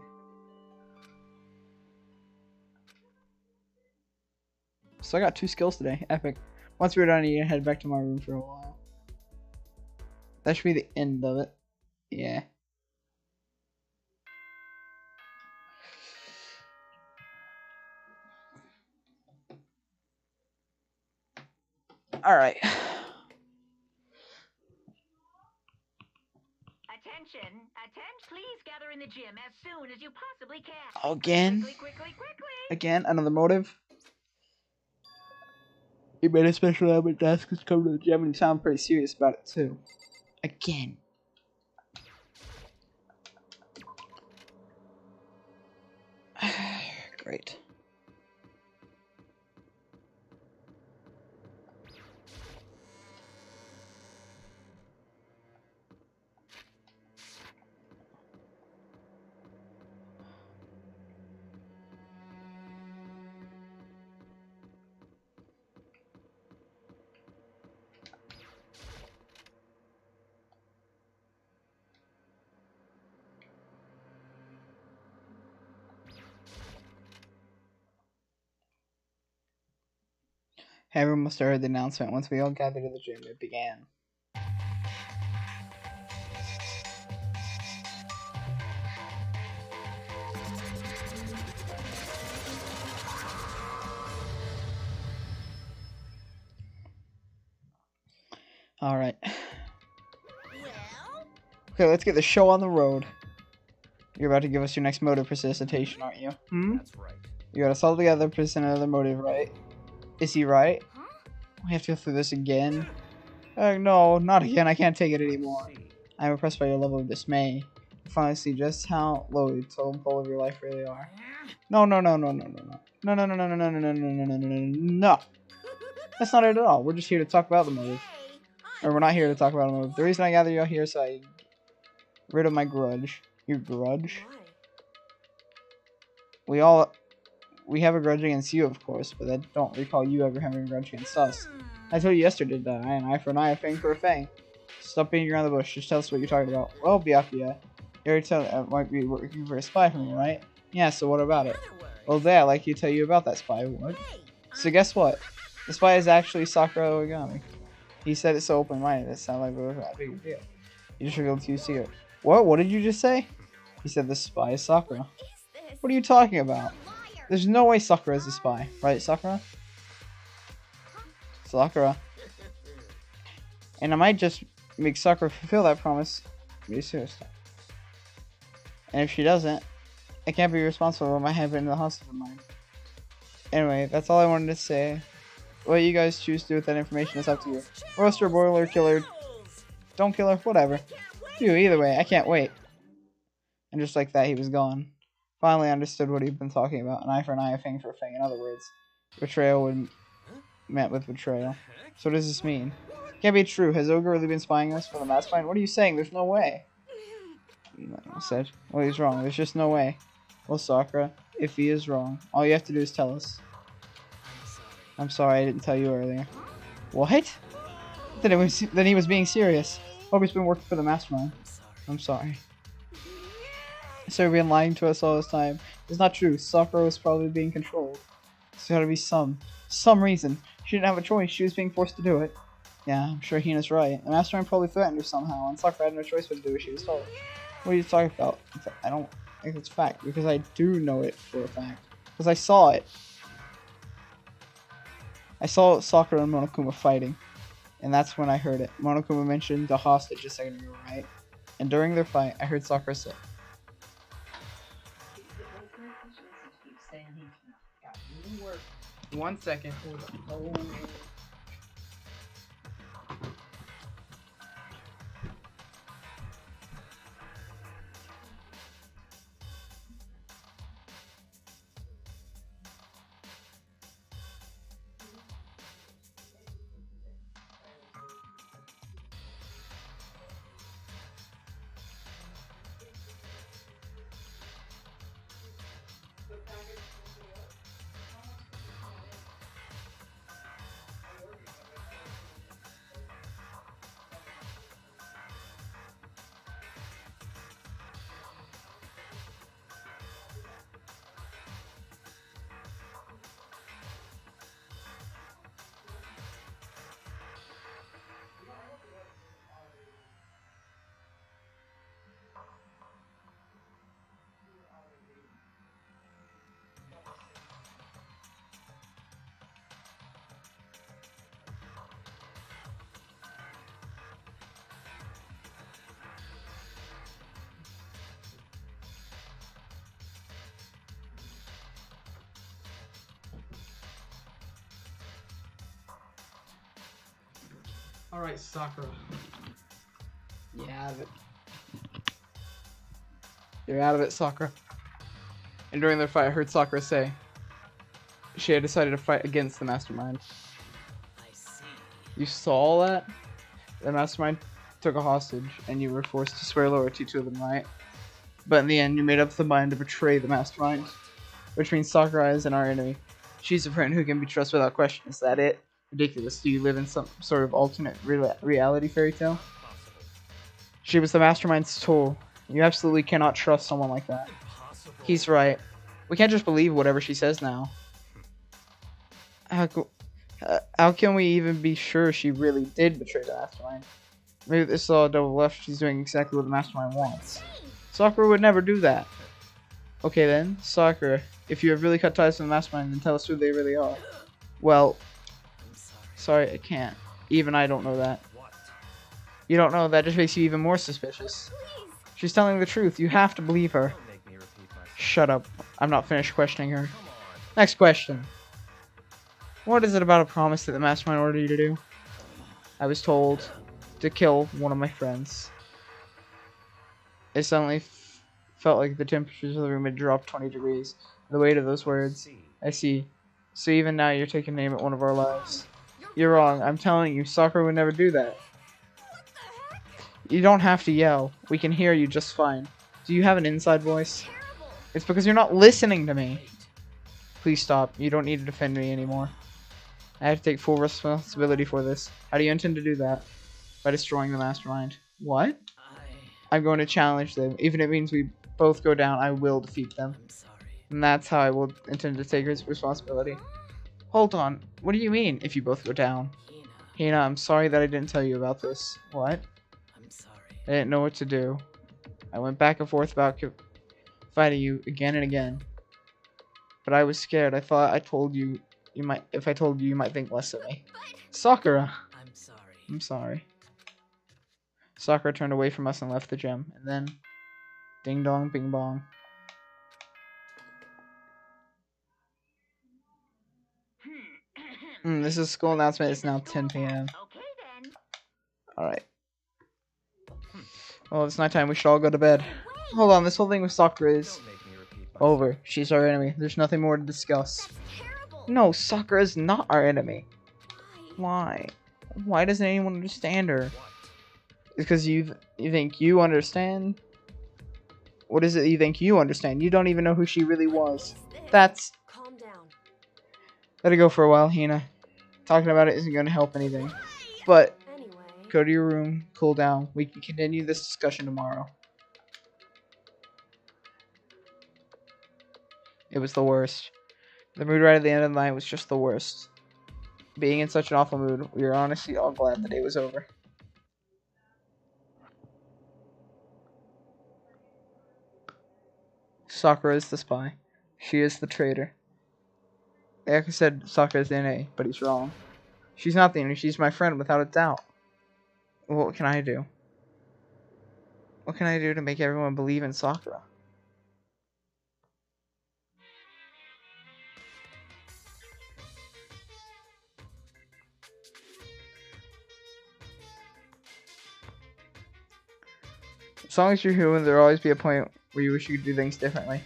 So I got 2 skills today. Epic. Once we're done, you can head back to my room for a while. That should be the end of it. Yeah. Alright. Attention, please gather in the gym as soon as you possibly can. Again? Quickly. Again? Another motive? You made a special element task to come to the gym and you sound pretty serious about it too. Again. Great. Everyone must have heard the announcement. Once we all gathered at the gym, it began. Alright. Okay, let's get the show on the road. You're about to give us your next motive precipitation, aren't you? That's right. You gotta solve together, present another motive, right? Is he right? Huh? We have to go through this again? No, not again. I can't take it anymore. I'm impressed by your level of dismay. You finally see just how low you full of your life really are. No. That's not it at all. We're just here to talk about the motive. Or we're not here to talk about the motive. The reason I gather you all here is so I get rid of my grudge. Your grudge? We have a grudge against you, of course, but I don't recall you ever having a grudge against us. I told you yesterday that an eye for an eye, a fang for a fang. Stop beating around the bush. Just tell us what you're talking about. Well, Byakuya, you already told I might be working for a spy for me, right? Yeah, so what about it? Well, I'd like to tell you about that spy. What? So guess what? The spy is actually Sakura Origami. He said it so open-minded, it sounded like it was that big a deal. You just revealed to you secret. What? What did you just say? He said the spy is Sakura. What are you talking about? There's no way Sakura is a spy. Right, Sakura? Sakura. And I might just make Sakura fulfill that promise. Be serious. And if she doesn't, I can't be responsible for my having the hostage of mine. Anyway, that's all I wanted to say. What you guys choose to do with that information is up to you. Roaster, boiler, killer, don't kill her, whatever. Phew, either way, I can't wait. And just like that, he was gone. Finally understood what he'd been talking about. An eye for an eye, a fang for a fang. In other words, betrayal would met with betrayal. So what does this mean? Can't be true. Has Ogre really been spying us for the mastermind? What are you saying? There's no way. I said, well, he's wrong. There's just no way. Well, Sakura, if he is wrong, all you have to do is tell us. I'm sorry I didn't tell you earlier. What? Then he was being serious. Ogre's been working for the mastermind. I'm sorry. So you've been lying to us all this time. It's not true. Sakura was probably being controlled. There's gotta be some reason. She didn't have a choice. She was being forced to do it. Yeah, I'm sure Hina's right. The mastermind probably threatened her somehow, and Sakura had no choice but to do what she was told. What are you talking about? I don't think it's fact, because I do know it for a fact. Because I saw it. I saw Sakura and Monokuma fighting, and that's when I heard it. Monokuma mentioned the hostage a second ago, right? And during their fight, I heard Sakura say, 1 second. Hold on. Alright, Sakura. You're out of it. You're out of it, Sakura. And during their fight, I heard Sakura say she had decided to fight against the mastermind. I see. You saw that? The mastermind took a hostage, and you were forced to swear loyalty to them, right? But in the end, you made up the mind to betray the mastermind, which means Sakura isn't our enemy. She's a friend who can be trusted without question. Is that it? Ridiculous. Do you live in some sort of alternate reality fairy tale? She was the mastermind's tool. You absolutely cannot trust someone like that. He's right. We can't just believe whatever she says now. How can we even be sure she really did betray the mastermind? Maybe this is all a double bluff. She's doing exactly what the mastermind wants. Sakura would never do that. Okay then, Sakura, if you have really cut ties to the mastermind, then tell us who they really are. Well, sorry, I can't. Even I don't know that. What? You don't know, that just makes you even more suspicious. She's telling the truth. You have to believe her. Don't make me repeat myself. Shut up. I'm not finished questioning her. Come on. Next question. What is it about a promise that the mastermind ordered you to do? I was told to kill one of my friends. It suddenly felt like the temperatures of the room had dropped 20 degrees. The weight of those words. I see. So even now you're taking aim at one of our lives. You're wrong. I'm telling you, Sakura would never do that. You don't have to yell. We can hear you just fine. Do you have an inside voice? It's because you're not listening to me. Please stop. You don't need to defend me anymore. I have to take full responsibility for this. How do you intend to do that? By destroying the mastermind. What? I'm going to challenge them. Even if it means we both go down, I will defeat them. I'm sorry. And that's how I will intend to take responsibility. Hold on. What do you mean, if you both go down? Hina, Hina, I'm sorry that I didn't tell you about this. What? I'm sorry. I didn't know what to do. I went back and forth about fighting you again and again. But I was scared. I thought I told you, if I told you, you might think less of me. Sakura! I'm sorry. I'm sorry. Sakura turned away from us and left the gym. And then, ding dong, bing bong. This is a school announcement. It's now 10 p.m. Okay then. Alright. Well, it's nighttime. We should all go to bed. Hold on. This whole thing with Sakura is Don't make me repeat myself. over. She's our enemy. There's nothing more to discuss. That's terrible. No, Sakura is not our enemy. Why? Why? Why doesn't anyone understand her? What? It's because you think you understand? What is it you think you understand? You don't even know who she really was. That's... Calm down. Let it go for a while, Hina. Talking about it isn't going to help anything. But, Anyway. go to your room, cool down. We can continue this discussion tomorrow. It was the worst. The mood right at the end of the night was just the worst. Being in such an awful mood, we were honestly all glad the day was over. Sakura is the spy. She is the traitor. Eka said Sakura is the NA, but he's wrong. She's not the enemy, she's my friend without a doubt. What can I do? What can I do to make everyone believe in Sakura? As long as you're human, there'll always be a point where you wish you could do things differently.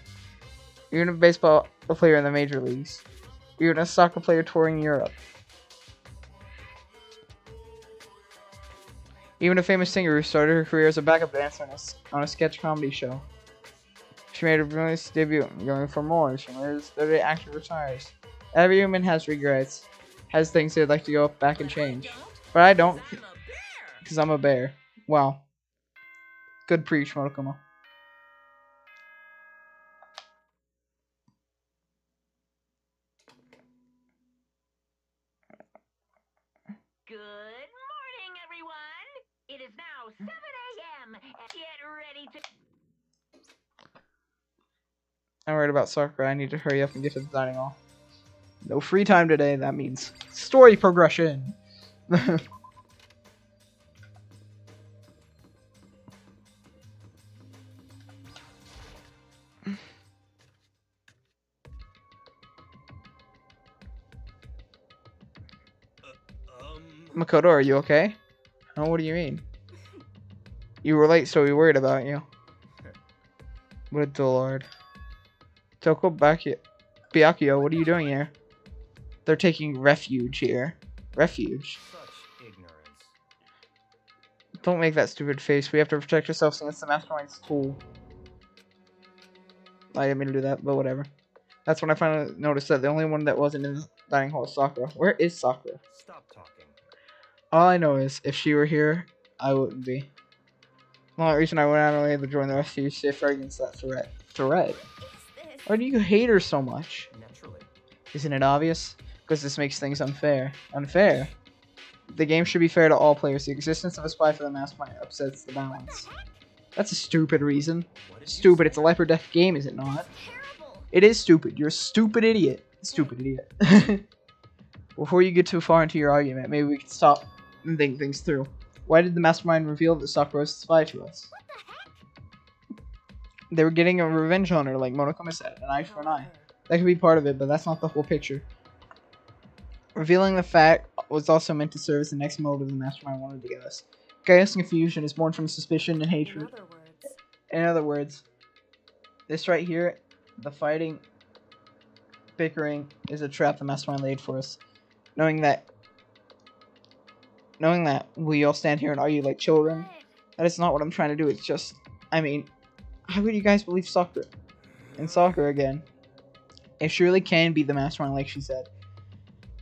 Even a baseball player in the major leagues. Even a soccer player touring Europe. Even a famous singer who started her career as a backup dancer on a sketch comedy show. She made her brilliant debut, going for more. She made her 30 actor retires. Every human has regrets, has things they'd like to go back and change. But I don't, because I'm a bear. Wow. Good preach, Motokumo. Good morning, everyone. It is now 7 a.m. Get ready to... I'm worried about Sakura. I need to hurry up and get to the dining hall. No free time today. That means story progression. Makoto, are you okay? Oh, what do you mean? You were late, so we worried about you. What a dullard. Toko Byakuyo, what are you doing here? They're taking refuge here. Refuge? Such ignorance. Don't make that stupid face. We have to protect ourselves against the mastermind's tool. I didn't mean to do that, but whatever. That's when I finally noticed that the only one that wasn't in the dining hall is Sakura. Where is Sakura? Stop talking. All I know is, if she were here, I wouldn't be. The only reason I went out of my way to join the rest of you safe against that threat. Threat? Why do you hate her so much? Naturally. Isn't it obvious? Because this makes things unfair. Unfair? The game should be fair to all players. The existence of a spy for the mastermind upsets the balance. That's a stupid reason. What did you Stupid. say? It's a life or death game, is it not? Terrible. It is stupid. You're a stupid idiot. Stupid idiot. Before you get too far into your argument, maybe we can stop and think things through. Why did the mastermind reveal that Sakura was a spy to us? What the heck? They were getting a revenge on her, like Monokuma said, an eye for an eye. That could be part of it, but that's not the whole picture. Revealing the fact was also meant to serve as the next motive the mastermind wanted to give us. Chaos and confusion is born from suspicion and In hatred. other words, In other words, this right here, the fighting, bickering, is a trap the mastermind laid for us. Knowing that we all stand here and argue like children, that is not what I'm trying to do. It's just, I mean, how could you guys believe Sakura? In Sakura again. If she really can be the mastermind like she said,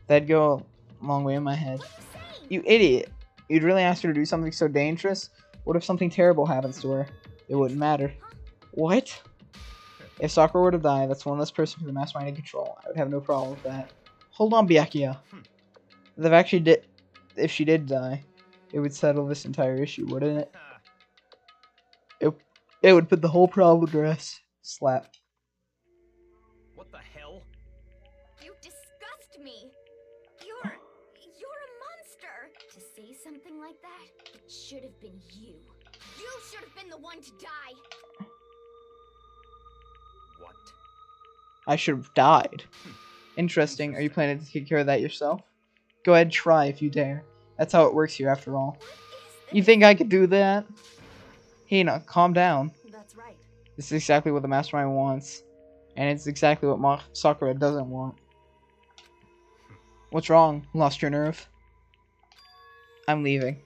that'd go a long way in my head. what are you saying? You idiot! You'd really ask her to do something so dangerous? What if something terrible happens to her? It wouldn't matter. What? If Sakura were to die, that's one less person for the mastermind in control. I would have no problem with that. Hold on, Byakuya. If she did die, it would settle this entire issue, wouldn't it? It would put the whole problem to rest. Slap. What the hell? You disgust me. You're a monster. To say something like that, it should have been you. You should have been the one to die. What? I should have died. Interesting. Are you planning to take care of that yourself? Go ahead, try if you dare. That's how it works here, after all. You think I could do that? Hina, calm down. That's right. This is exactly what the mastermind wants. And it's exactly what Sakura doesn't want. What's wrong? Lost your nerve? I'm leaving.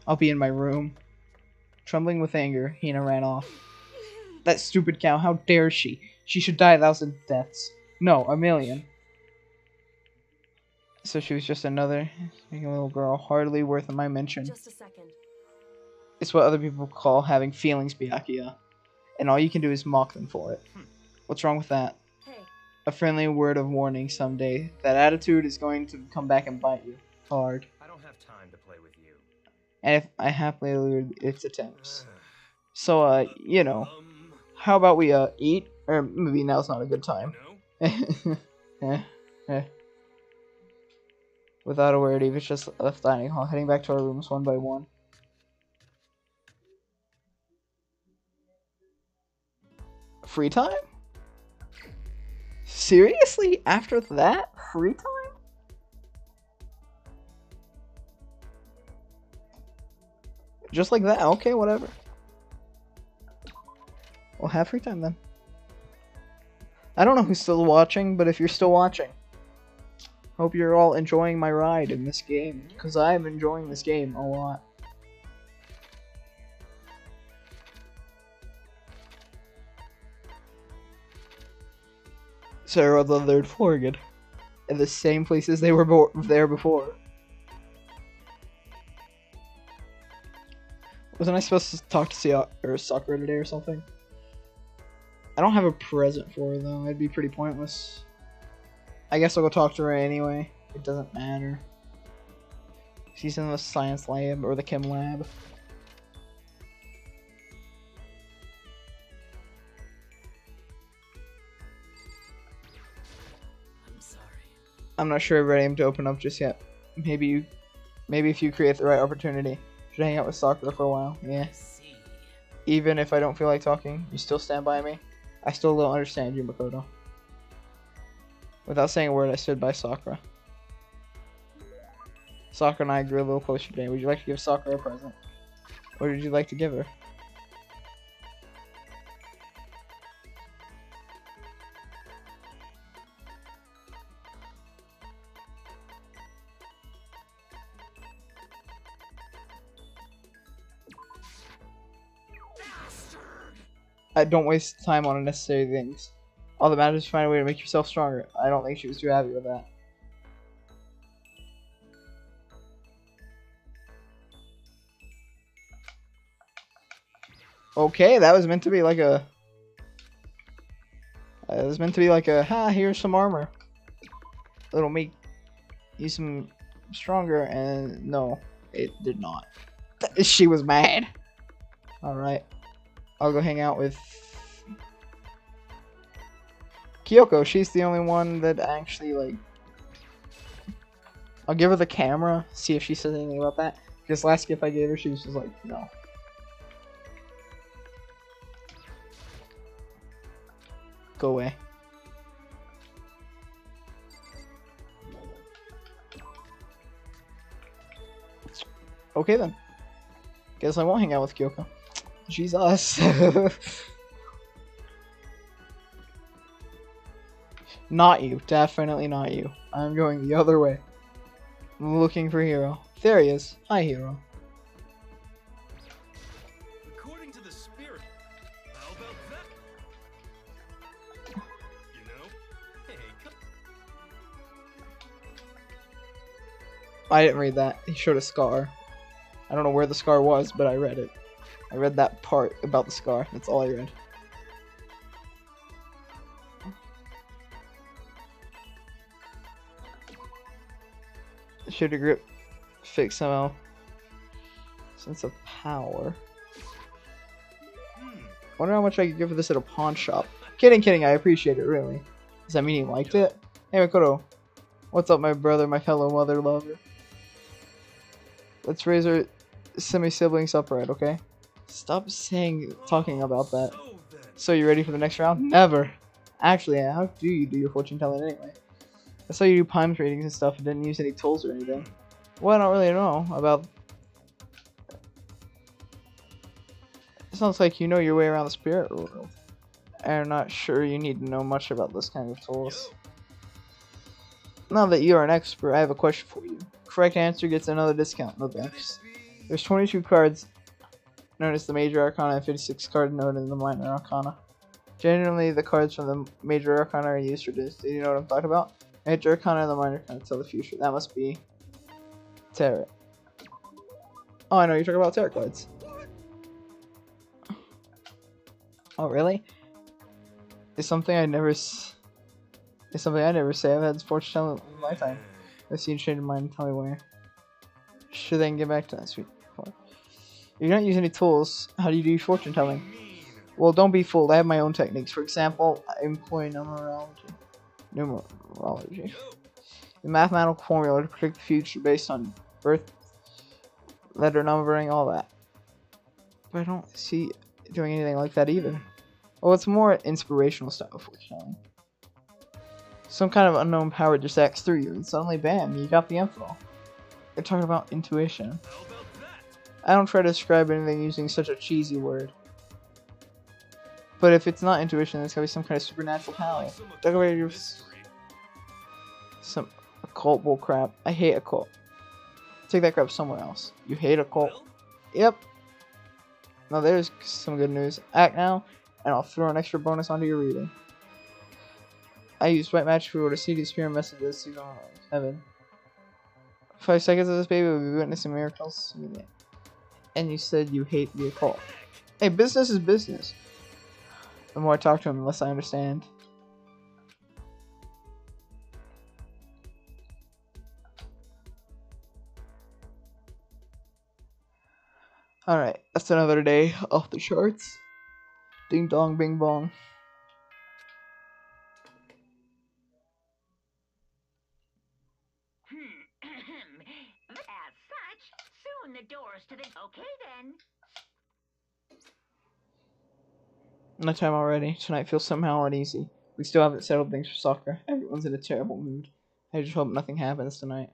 I'll be in my room. Trembling with anger, Hina ran off. That stupid cow, how dare she? She should die 1,000 deaths. No, 1,000,000. So she was just another little girl, hardly worth my mention. Just a second. It's what other people call having feelings, Byakuya. And all you can do is mock them for it. What's wrong with that? Hey. A friendly word of warning someday. That attitude is going to come back and bite you. Hard. I don't have time to play with you. And if I happily elude its attempts. So, you know. How about we, eat? Or maybe now's not a good time. No? Without a word, Eva's just left dining hall, heading back to our rooms one by one. Free time? Seriously? After that? Free time? Just like that? Okay, whatever. We'll have free time then. I don't know who's still watching, but if you're still watching, hope you're all enjoying my ride in this game, because I'm enjoying this game a lot. So we're on the 3rd floor again, in the same places they were there before. Wasn't I supposed to talk to Sakura today or something? I don't have a present for her though, it'd be pretty pointless. I guess I'll go talk to her anyway. It doesn't matter. She's in the science lab or the chem lab. I'm sorry. I'm not sure I'm ready to open up just yet. Maybe if you create the right opportunity, should hang out with Sakura for a while. Yeah. I see. Even if I don't feel like talking, you still stand by me. I still don't understand you, Makoto. Without saying a word, I stood by Sakura. Sakura and I grew a little closer today. Would you like to give Sakura a present? What would you like to give her? I don't waste time on unnecessary things. All that matters is find a way to make yourself stronger. I don't think she was too happy with that. Okay, that was meant to be like a... it was meant to be like a, ha, here's some armor. It'll make you some stronger, and no, it did not. She was mad. Alright. I'll go hang out with Kyoko. She's the only one that actually, like... I'll give her the camera, see if she says anything about that. Because last gift I gave her, she was just like, no. Go away. Okay then. Guess I won't hang out with Kyoko. Jesus. Not you. Definitely not you. I'm going the other way. I'm looking for Hero. There he is. Hi, Hero. According to the spirit, how about that? You know? Hey, come. I didn't read that. He showed a scar. I don't know where the scar was, but I read it. I read that part about the scar. That's all I read. Should a grip fix somehow? Sense of power. Wonder how much I could give for this at a pawn shop. Kidding, I appreciate it, really. Does that mean he liked it? Hey, Makoto. What's up, my brother, my fellow mother lover? Let's raise our semi-siblings upright, okay? Stop talking about that. So, you ready for the next round? Never! Actually, how do you do your fortune telling anyway? I saw you do palms readings and stuff and didn't use any tools or anything. Well, I don't really know about... It sounds like you know your way around the spirit world. I'm not sure you need to know much about this kind of tools. Now that you are an expert, I have a question for you. Correct answer gets another discount, no thanks. There's 22 cards known as the Major Arcana and 56 cards known as the Minor Arcana. Generally, the cards from the Major Arcana are used for this. Do you know what I'm talking about? Major Arcana and the Minor Arcana tell the future. That must be... Tarot. Oh, I know, you're talking about tarot cards. Oh, really? It's something I never say. I've had fortune telling in my lifetime. Let's see you change your mind and tell me where. Sure, then get back to that sweet. If you don't use any tools, how do you do fortune telling? Well, don't be fooled. I have my own techniques. For example, I employ numerology. The mathematical formula to predict the future based on birth, letter numbering, all that. But I don't see doing anything like that either. Well, it's more inspirational style of fortune telling. Some kind of unknown power just acts through you, and suddenly, bam, you got the info. You're talking about intuition. I don't try to describe anything using such a cheesy word. But if it's not intuition, it's gotta be some kind of supernatural power. Some occult bull crap. I hate occult. Take that crap somewhere else. You hate occult? Yep. Now there's some good news. Act now, and I'll throw an extra bonus onto your reading. I used white magic to see these spirit messages to heaven. 5 seconds of this baby will be witnessing miracles. And you said you hate the occult. Hey, business is business. The more I talk to him, the less I understand. Alright, that's another day off the charts. Ding dong, bing bong. As such, soon the doors to the... Okay then. Nighttime already. Tonight feels somehow uneasy. We still haven't settled things for soccer. Everyone's in a terrible mood. I just hope nothing happens tonight.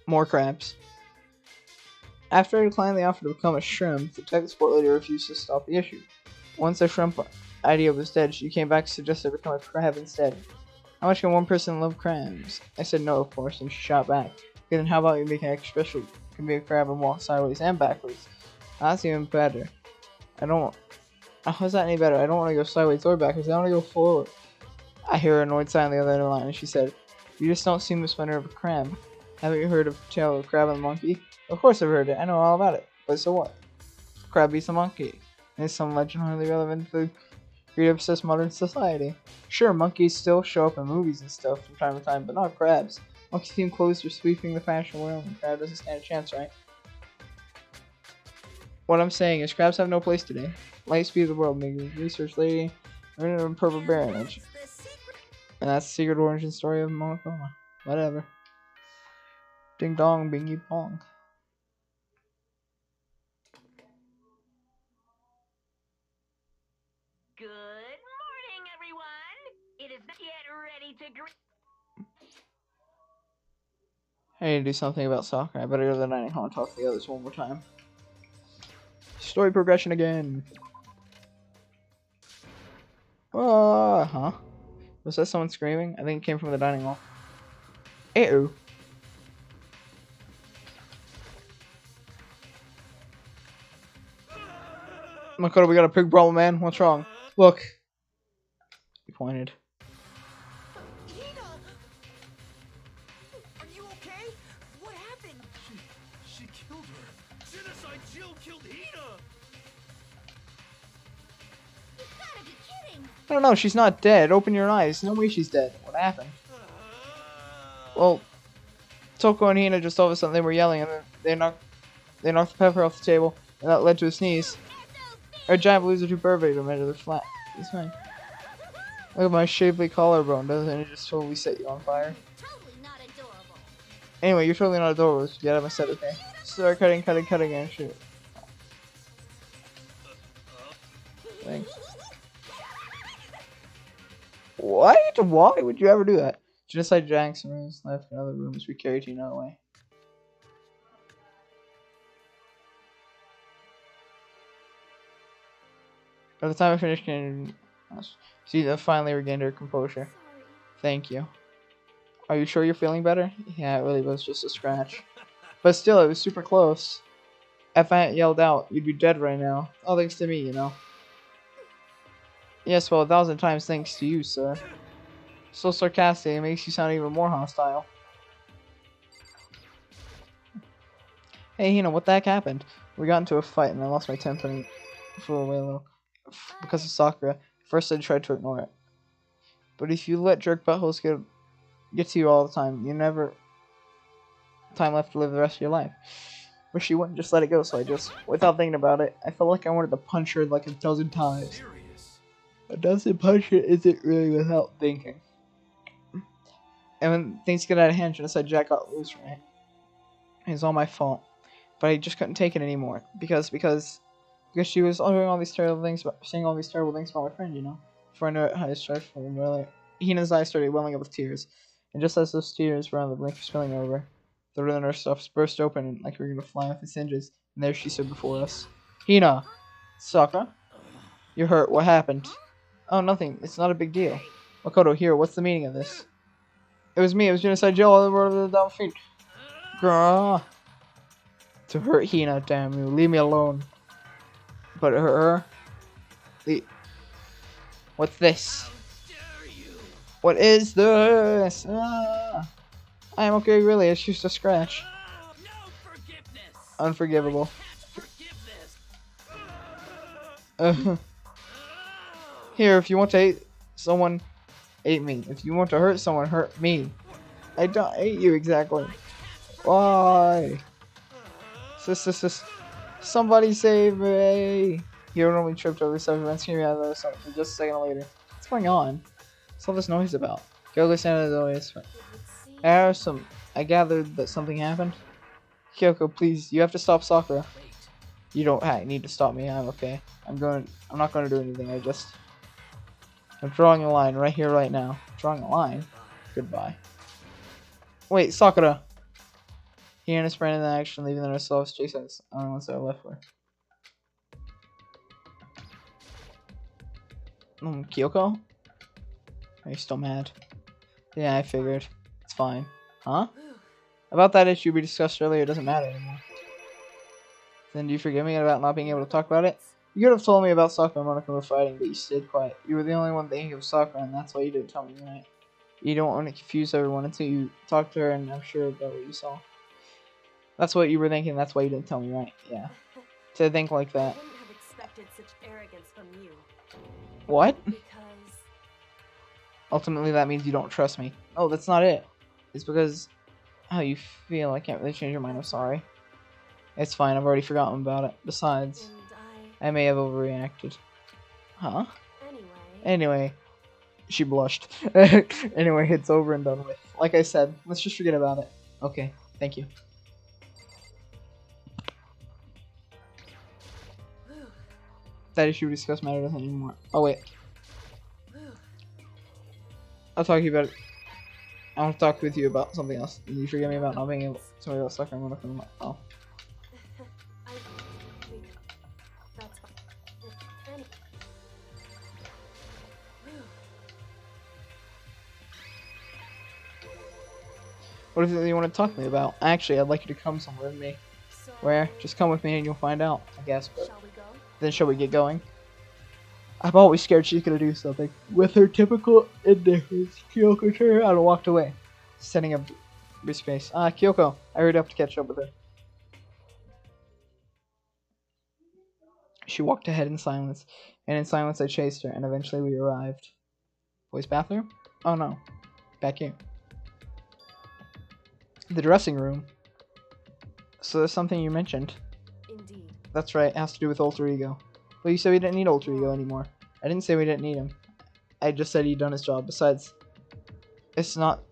More crabs. After I declined the offer to become a shrimp, the tech support lady refused to stop the issue. Once the shrimp idea was dead, she came back and suggested I become a crab instead. How much can one person love crabs? I said no, of course, and she shot back. Okay, then how about you make an extra special? You can be a crab and walk sideways and backwards. That's even better. How's that any better? I don't want to go sideways or backwards. I want to go forward. I hear her annoyed sigh on the other end of the line, and she said, "You just don't seem the splendor of a crab. Haven't you heard of the tale of the crab and the monkey?" Of course I've heard it. I know all about it. But so what? Crab beats the monkey. And it's some legend highly relevant to the greed-obsessed modern society. Sure, monkeys still show up in movies and stuff from time to time, but not crabs. Monkeys seem close to sweeping the fashion world, and crab doesn't stand a chance, right? What I'm saying is crabs have no place today. Light speed of the world, maybe. Research lady. We're in a purple bear image. And that's the secret origin story of Monokoma. Whatever. Ding dong, bingy bong. Good morning, everyone. It is not yet ready to I need to do something about soccer. I better go to the dining hall and talk to the others one more time. Story progression again. Huh? Was that someone screaming? I think it came from the dining hall. Ew. Makoto, we got a big problem, man. What's wrong? Look. He pointed. Are you okay? What happened? She killed her. Genocide Jill killed Hina! You gotta be kidding! I don't know, she's not dead. Open your eyes. No way she's dead. What happened? Well, Toko and Hina just all of a sudden they were yelling and then they knocked the pepper off the table and that led to a sneeze. Our giant blues are too perfect to measure the flat. It's fine. Look at my shapely collarbone, doesn't it just totally set you on fire? Totally not adorable. Anyway, you're totally not adorable. Just get out of my set, okay? Start cutting, and shoot. Thanks. What? Why would you ever do that? Genocide Jackson rooms left in other rooms. We carry Tina away. By the time I finished getting... Tina finally regained her composure. Sorry. Thank you. Are you sure you're feeling better? Yeah, it really was just a scratch. But still, it was super close. If I hadn't yelled out, you'd be dead right now. All thanks to me, you know. Yes, well, 1,000 times thanks to you, sir. So sarcastic, it makes you sound even more hostile. Hey, Hina, what the heck happened? We got into a fight and I lost my temper and flew away a little. Because of Sakura. First I tried to ignore it. But if you let jerk buttholes get to you all the time, you never time left to live the rest of your life. But she wouldn't just let it go, so I just, without thinking about it, I felt like I wanted to punch her like 1,000 times. Serious. A dozen punch it isn't really without thinking. And when things get out of hand, Genocide Jack got loose, right? It's all my fault. But I just couldn't take it anymore. Because she was doing all these terrible things, saying all these terrible things about my friend, you know? Before I knew it, I started from really. Hina's eyes started welling up with tears. And just as those tears were on the brink of spilling over, the door of the nurse stuff burst open like we were going to fly off its hinges. And there she stood before us. Hina! Sakura? You're hurt. What happened? Oh, nothing. It's not a big deal. Makoto, here, what's the meaning of this? It was me. It was Genocide Joe all over the down feet. Grah. To hurt Hina, damn you. Leave me alone. But her... What's this? What is this? Ah. I am okay, really. It's just a scratch. No forgiveness. Unforgivable. Forgiveness. Here, if you want to hate someone, hate me. If you want to hurt someone, hurt me. I don't hate you exactly. Why? Sis. Somebody save me. Hero normally tripped over something and screaming out of something just a second later. What's going on? What's all this noise about? Go listen to the noise. I gathered that something happened. Kyoko, please, you have to stop Sakura. You don't need to stop me. I'm okay. I'm not going to do anything. I'm drawing a line right here, right now. Drawing a line? Goodbye. Wait, Sakura! He and his friend in action, leaving the rest of us chasing us. I don't know what's left for. Kyoko? Are you still mad? Yeah, I figured. It's fine. Huh? About that issue we discussed earlier, it doesn't matter anymore. Then do you forgive me about not being able to talk about it? You could have told me about Sakura and Monica were fighting, but you stayed quiet. You were the only one thinking of Sakura, and that's why you didn't tell me tonight. You don't want to confuse everyone until you talk to her and I'm sure about what you saw. That's what you were thinking, that's why you didn't tell me, right? Yeah. To think like I that. wouldn't have expected such arrogance from you. What? Because Ultimately, that means you don't trust me. Oh, that's not it. It's because how you feel. I can't really change your mind. I'm sorry. It's fine. I've already forgotten about it. Besides, and I may have overreacted. Huh? anyway. Anyway, she blushed. Anyway, it's over and done with. Like I said, let's just forget about it. Okay, thank you. That issue we discussed matter doesn't anymore. Oh wait. I'll talk to you about it. I want to talk with you about something else. Did you forget me about not being able to tell me about soccer? I'm gonna come. Oh. That's fine. What is it you want to talk to me about? Actually, I'd like you to come somewhere with me. So, Where? Just come with me and you'll find out, I guess. But shall we go? then shall we get going? I'm always scared she's gonna do something. With her typical indifference, Kyoko turned around and walked away, setting up brief space. Kyoko, I hurried up to catch up with her. She walked ahead in silence, and in silence I chased her, and eventually we arrived. Boys' bathroom? Oh no. Back here. The dressing room. So there's something you mentioned. Indeed. That's right, it has to do with alter ego. Well, you said we didn't need alter ego anymore. I didn't say we didn't need him. I just said he'd done his job. Besides, it's not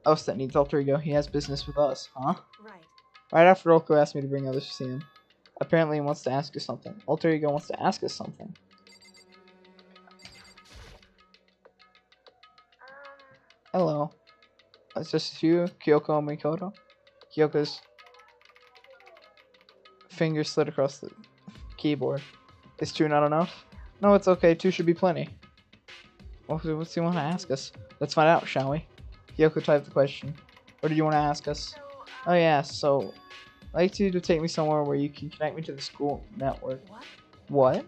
us that needs alter ego. He has business with us, huh? Right. Right after Olko asked me to bring others to see him. Apparently he wants to ask us something. Alter ego wants to ask us something. Hello. It's just you, Kyoko, and Mikoto. Kyoko's fingers slid across the keyboard. Is 2 not enough? No, it's okay. 2 should be plenty. What's he want to ask us? Let's find out, shall we? Kyoko typed the question. What do you want to ask us? Oh yeah, so I'd like you to take me somewhere where you can connect me to the school network. What? What?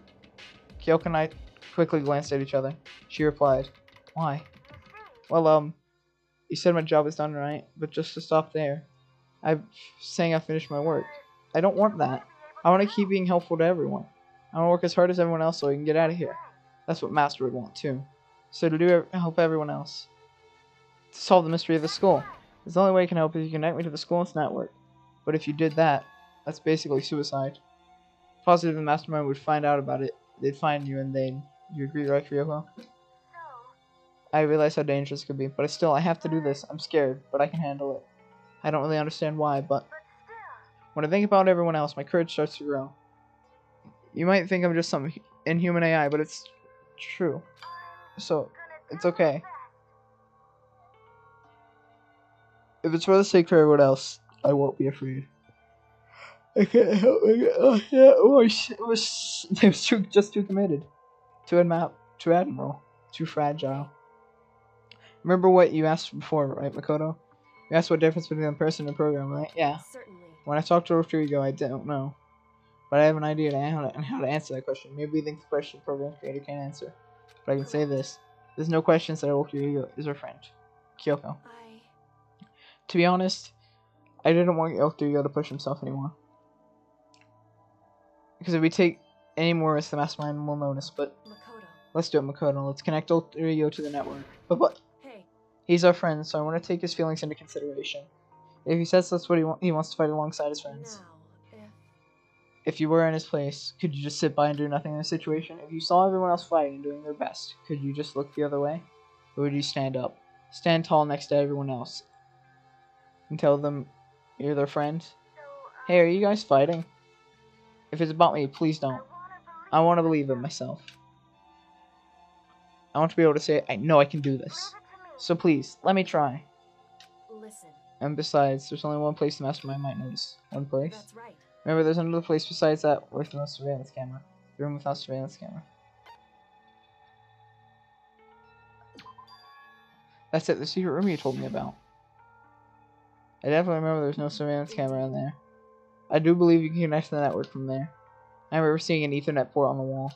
Kyoko and I quickly glanced at each other. She replied, why? Well, you said my job is done, right? But just to stop there, I'm saying I finished my work. I don't want that. I want to keep being helpful to everyone. I want to work as hard as everyone else so I can get out of here. That's what Master would want, too. So to help everyone else. To solve the mystery of the school. The only way I can help is you connect me to the school's network. But if you did that, that's basically suicide. Positive the mastermind would find out about it. They'd find you and they'd... You agree, right, Ryoko? I realize how dangerous it could be, but I have to do this. I'm scared, but I can handle it. I don't really understand why, but... When I think about everyone else, my courage starts to grow. You might think I'm just some inhuman AI, but it's true. So, it's okay. If it's for the sake of everyone else, I won't be afraid. I can't help it. Oh, yeah, it was just too committed. Too admiral. Too fragile. Remember what you asked before, right, Makoto? You asked what difference between a person and a program, right? Yeah. Certainly. When I talked to Alter Ego, I don't know. But I have an idea on how to answer that question. Maybe we think the question the program creator can't answer. But I can say this. There's no questions that Alter Ego is our friend. Kyoko. To be honest, I didn't want Alter Ego to push himself anymore. Because if we take any more risks, the mastermind will notice. But Makoto. let's do it, Makoto. Let's connect Alter Ego to the network. But what? Hey. He's our friend, so I want to take his feelings into consideration. If he says that's what he wants to fight alongside his friends. Now, If you were in his place, could you just sit by and do nothing in the situation? If you saw everyone else fighting and doing their best, could you just look the other way? Or would you stand up? Stand tall next to everyone else. And tell them you're their friend? Hey, are you guys fighting? If it's about me, please don't. I want to believe it myself. I want to be able to say, I know I can do this. So please, let me try. listen. And besides, there's only one place the mastermind might notice. One place? That's right. Remember, there's another place besides that with no surveillance camera. The room without surveillance camera. That's it, the secret room you told me about. I definitely remember there's no surveillance camera in there. I do believe you can connect to the network from there. I remember seeing an Ethernet port on the wall.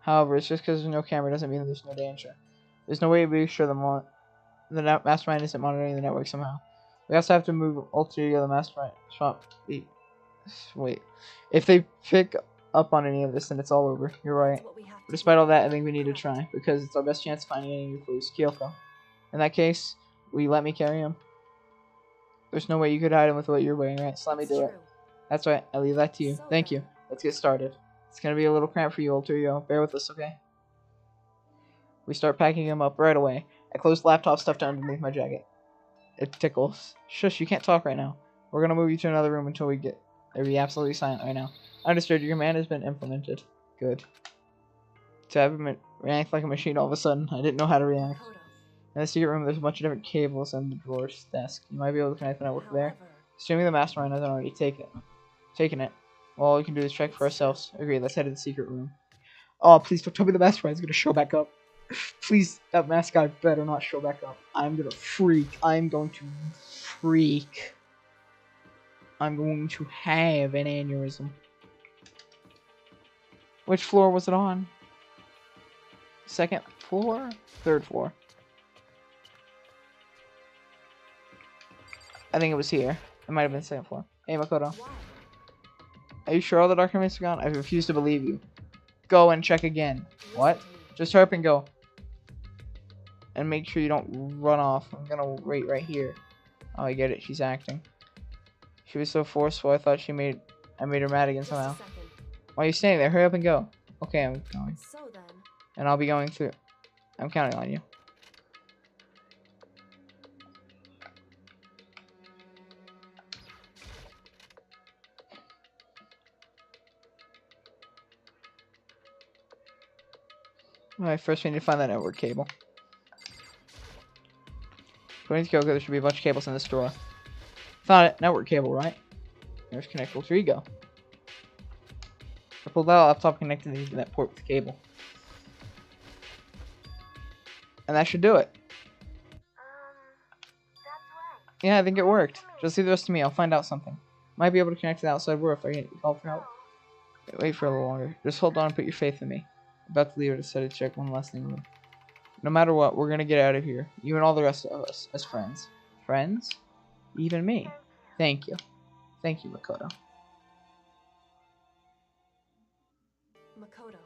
However, it's just because there's no camera doesn't mean that there's no danger. There's no way to be sure the mastermind isn't monitoring the network somehow. We also have to move Alter Ego the mastermind shop. Wait. If they pick up on any of this, then it's all over. You're right. But despite all that, I think we need to try, because it's our best chance of finding any new clues. Kyoko. In that case, will you let me carry him? There's no way you could hide him with what you're wearing, right? So let me do it. That's right. I leave that to you. Thank you. Let's get started. It's gonna be a little cramped for you, Alter Ego. Bear with us, okay? We start packing him up right away. I close the laptop stuffed underneath my jacket. It tickles. Shush, you can't talk right now. We're gonna move you to another room until we get there. Be absolutely silent right now. Understood. Your command has been implemented. Good. To have him react like a machine all of a sudden, I didn't know how to react. In the secret room, there's a bunch of different cables on the drawer's desk. You might be able to connect the network there. Assuming the mastermind hasn't already taken it. Well, all we can do is check for ourselves. Agreed, let's head to the secret room. Oh, please don't tell me the mastermind's gonna show back up. Please, that mask guy better not show back up. I'm gonna freak. I'm going to freak. I'm going to have an aneurysm. Which floor was it on? Second floor? Third floor. I think it was here. It might have been second floor. Hey, Makoto. Are you sure all the documents are gone? I refuse to believe you. Go and check again. What? Just hurry up and go. And make sure you don't run off. I'm gonna wait right here. Oh, I get it. She's acting. She was so forceful. I thought I made her mad again somehow. Why are you standing there? Hurry up and go. Okay, I'm going. So then, And I'll be going through. I'm counting on you. Alright, first we need to find that network cable. According to Kyoko, there should be a bunch of cables in this drawer. Found it. Network cable, right? There's connect alter ego. I pulled out a laptop connected to that port with the cable. And that should do it. That's right. Yeah, I think it worked. Just leave the rest to me. I'll find out something. Might be able to connect to the outside world if I get called for help. Wait for a little longer. Just hold on and put your faith in me. About to leave, I decided to check one last thing. No matter what, we're gonna get out of here. You and all the rest of us as friends. Friends? Even me. Thank you. Thank you, Makoto. Makoto.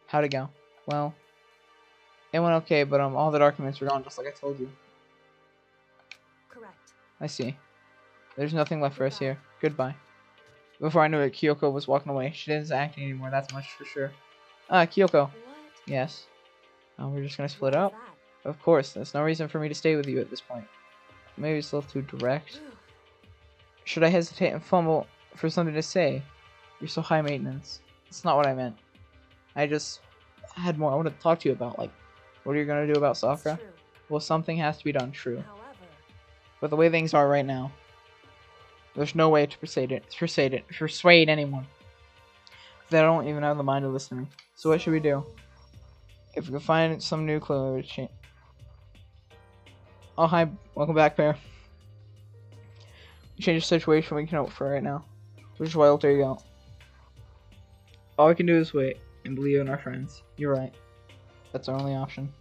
How'd it go? Well, it went okay, but all the documents were gone just like I told you. Correct. I see. There's nothing left for us here. Goodbye. Before I knew it, Kyoko was walking away. She didn't act anymore, that's much for sure. Ah, Kyoko. What? Yes. Oh, we're just gonna split What up? is Of course, there's no reason for me to stay with you at this point. Maybe it's a little too direct. that? Should I hesitate and fumble for something to say? You're so high maintenance. That's not what I meant. I just had more I wanted to talk to you about, like, what are you gonna do about Sakura? True. Well, something has to be done, true. However, But the way things are right now, there's no way to persuade anyone. They don't even have the mind to listen to me. So what should we do? If we can find some new clue, it would change. Oh, hi. Welcome back, pair. Change the situation we can hope for right now. Which is why, there you go. All we can do is wait and believe in our friends. You're right. That's our only option.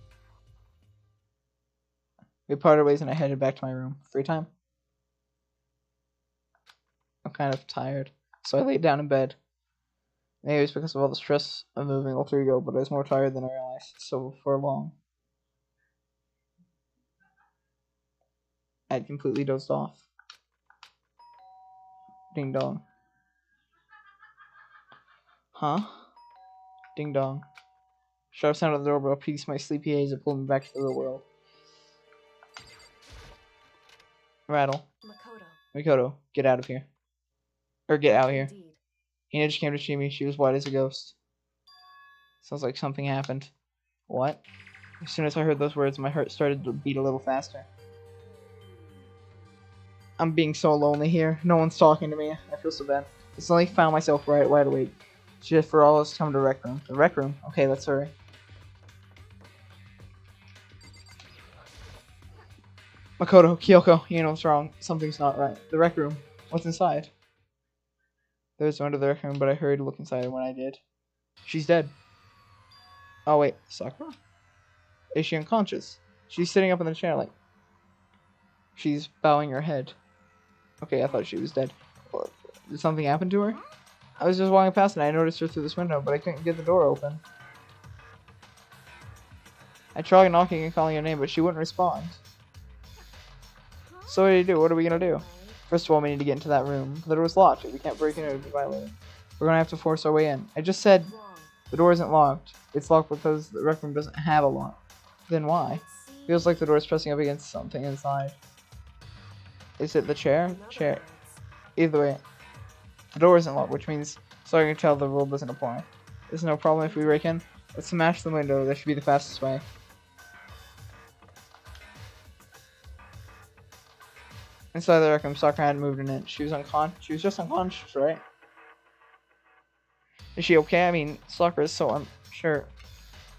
We parted ways and I headed back to my room. Free time? I'm kind of tired, so I laid down in bed. Maybe it was because of all the stress of moving alter ego, but I was more tired than I realized, so for long. I had completely dozed off. Ding dong. Huh? Ding dong. Sharp sound of the doorbell piqued my sleepy haze and pulled me back to the real world. Rattle. Makoto. Mikoto, get out of here. Or get out here. Indeed. Hina just came to see me. She was white as a ghost. Sounds like something happened. What? As soon as I heard those words, my heart started to beat a little faster. I'm being so lonely here. No one's talking to me. I feel so bad. I suddenly found myself wide awake. Just for all of us to come to the rec room. The rec room? Okay, let's hurry. Makoto, Kyoko, you know what's wrong. Something's not right. The rec room. What's inside? There was no one to the rec room, but I hurried to look inside, and when I did, she's dead. Oh wait, Sakura? Is she unconscious? She's sitting up in the chair like... She's bowing her head. Okay, I thought she was dead. Did something happen to her? I was just walking past and I noticed her through this window, but I couldn't get the door open. I tried knocking and calling her name, but she wouldn't respond. So what do you do? What are we gonna do? First of all, we need to get into that room. The door was locked. We can't break in or violate it. We're gonna have to force our way in. I just said Wrong. the door isn't locked. It's locked because the rec room doesn't have a lock. Then why? Feels like the door is pressing up against something inside. Is it the chair? Chair. Either way, the door isn't locked, which means so I can tell the rule doesn't apply. There's no problem if we break in. Let's smash the window. That should be the fastest way. Inside the rec room, Sakura hadn't moved an inch. She was just unconscious, right? Is she okay? I mean, Sakura is so unsure.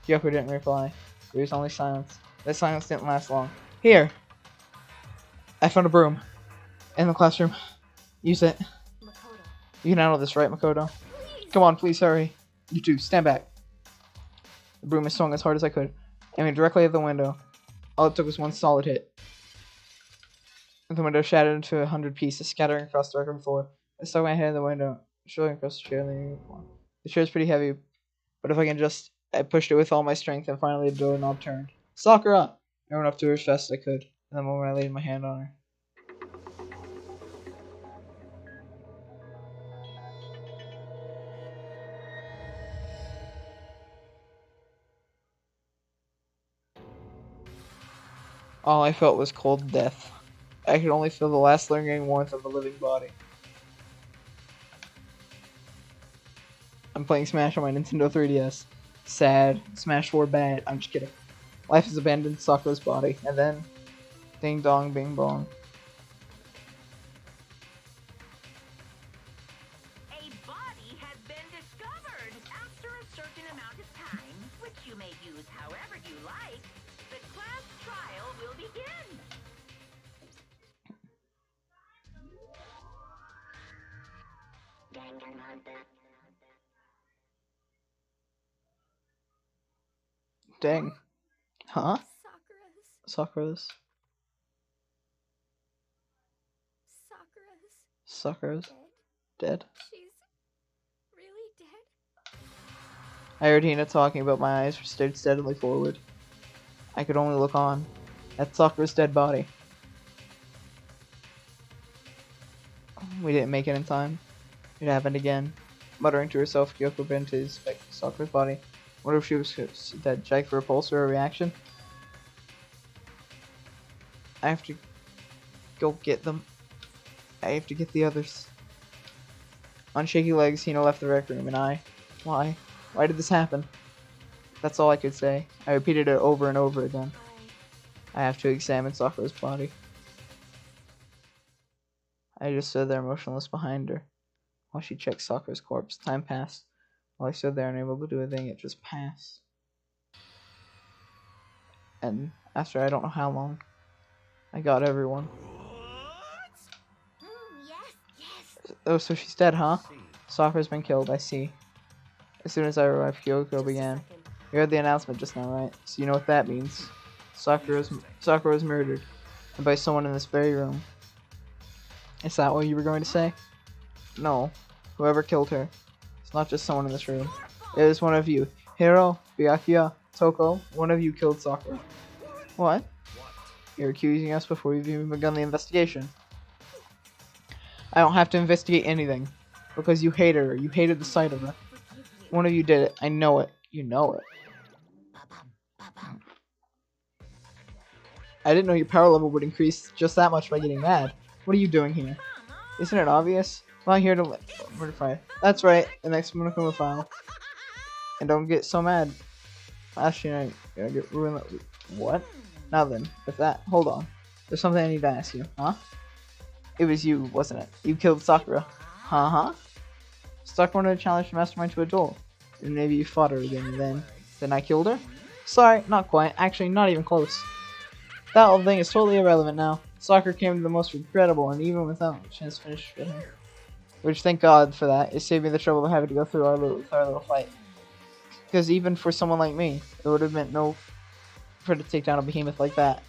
Kyoko didn't reply. There was only silence. That silence didn't last long. Here! I found a broom. In the classroom. Use it. Makoto. You can handle this, right, Makoto? Please. Come on, please hurry. You two, stand back. The broom I swung as hard as I could, aiming directly at the window. All it took was one solid hit. The window shattered into 100 pieces, scattering across the rec room floor. I stuck my head in the window Showing across the chair and leaning on. The chair's pretty heavy, but if I can just... I pushed it with all my strength and finally the doorknob turned. Sakura! I ran up to her as fast as I could, and the moment I laid my hand on her. All I felt was cold death. I could only feel the last lingering warmth of a living body. I'm playing Smash on my Nintendo 3DS. Sad. Smash 4 bad. I'm just kidding. Life has abandoned Sakura's body, and then... Ding dong, bing bong. A body has been discovered after a certain amount of time, which you may use however you like. The class trial will begin. Dang. Huh? Sakura's. Sakura's. Sakura's Sakura's. Dead. She's really dead. I heard Hina talking, but my eyes stared steadily forward. I could only look on. At Sakura's dead body. We didn't make it in time. It happened again. Muttering to herself, Kyoko bent to inspect Sakura's body. Wonder if she was dead. Check for a pulse or a reaction. I have to go get them. I have to get the others. On shaky legs, Hina left the rec room, and I... Why? Why did this happen? That's all I could say. I repeated it over and over again. I have to examine Sakura's body. I just stood there motionless behind her, while she checked Sakura's corpse. Time passed. While I stood there unable to do a thing, it just passed. And after I don't know how long, I got everyone. Yes. Oh, so she's dead, huh? See. Sakura's been killed, I see. As soon as I arrived, Kyoko began. You heard the announcement just now, right? So you know what that means. Sakura was murdered. And by someone in this very room. Is that what you were going to say? No. Whoever killed her. It's not just someone in this room. It is one of you. Hiro, Byakuya, Toko, one of you killed Sakura. What? You're accusing us before we've even begun the investigation. I don't have to investigate anything. Because you hate her. You hated the sight of her. One of you did it. I know it. You know it. I didn't know your power level would increase just that much by getting mad. What are you doing here? Isn't it obvious? Well, I'm here to murder. That's right. The next Monokuma file. And don't get so mad. Actually, I'm gonna get ruined. What? Now then, with that, hold on. There's something I need to ask you, huh? It was you, wasn't it? You killed Sakura. Huh? Sakura wanted to challenge the mastermind to a duel. And maybe you fought her again, and then I killed her? Sorry, not quite. Actually, not even close. That whole thing is totally irrelevant now. Sakura came to the most regrettable, and even without a chance to finish with him. Which, thank God for that, it saved me the trouble of having to go through our little fight. Because even for someone like me, it would have meant no for to take down a behemoth like that.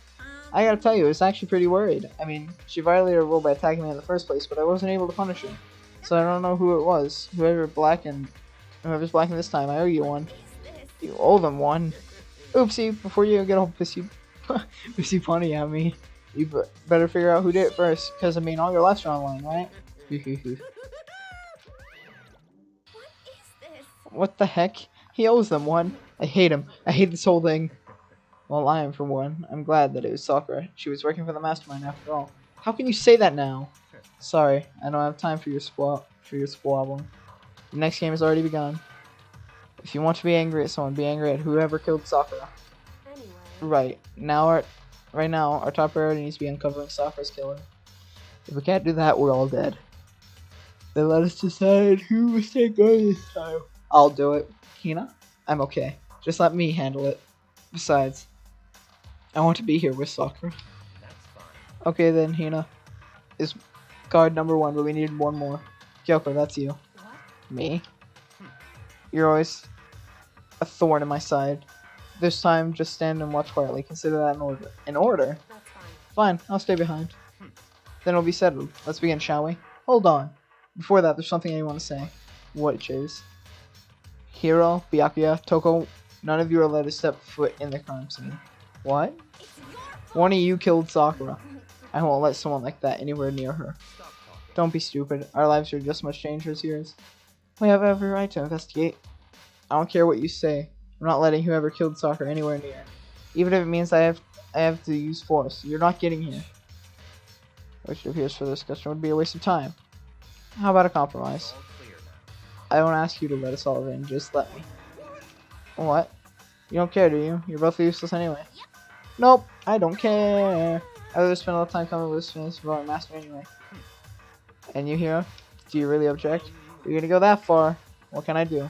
I gotta tell you, I was actually pretty worried. I mean, she violated her rule by attacking me in the first place, but I wasn't able to punish her. So I don't know who it was. Whoever's blackened this time, I owe you one. You owe them one. Oopsie, before you get all pissy punny at me, you better figure out who did it first, because I mean, all your lives are online, right? What is this? What the heck? He owes them one. I hate him. I hate this whole thing. Well, I am for one. I'm glad that it was Sakura. She was working for the mastermind after all. How can you say that now? Sorry, I don't have time for your squabbling. The next game has already begun. If you want to be angry at someone, be angry at whoever killed Sakura. Anyway. Right now, our top priority needs to be uncovering Sakura's killer. If we can't do that, we're all dead. Then let us decide who was taking on this time. I'll do it. Hina, I'm okay. Just let me handle it. Besides, I want to be here with Sakura. That's fine. Okay then, Hina is guard number 1, but we need one more. Kyoko, that's you. What? Me? You're always a thorn in my side. This time, just stand and watch quietly. Consider that an order. An order? That's fine. Fine, I'll stay behind. Then it'll be settled. Let's begin, shall we? Hold on. Before that, there's something I want to say. Which is, Hiro, Byakuya, Toko, none of you are allowed to step foot in the crime scene. What? It's your fault. One of you killed Sakura. I won't let someone like that anywhere near her. Stop talking. Don't be stupid. Our lives are just as much danger as yours. We have every right to investigate. I don't care what you say. I'm not letting whoever killed Sakura anywhere near. Even if it means I have to use force. You're not getting here. Which appears for this discussion would be a waste of time. How about a compromise? All clear now. I don't ask you to let us all in, just let me. What? You don't care, do you? You're both useless anyway. Nope, I don't care. I would spend a lot of time coming with this finish for our master anyway. And you, Hero? Do you really object? You're gonna go that far. What can I do?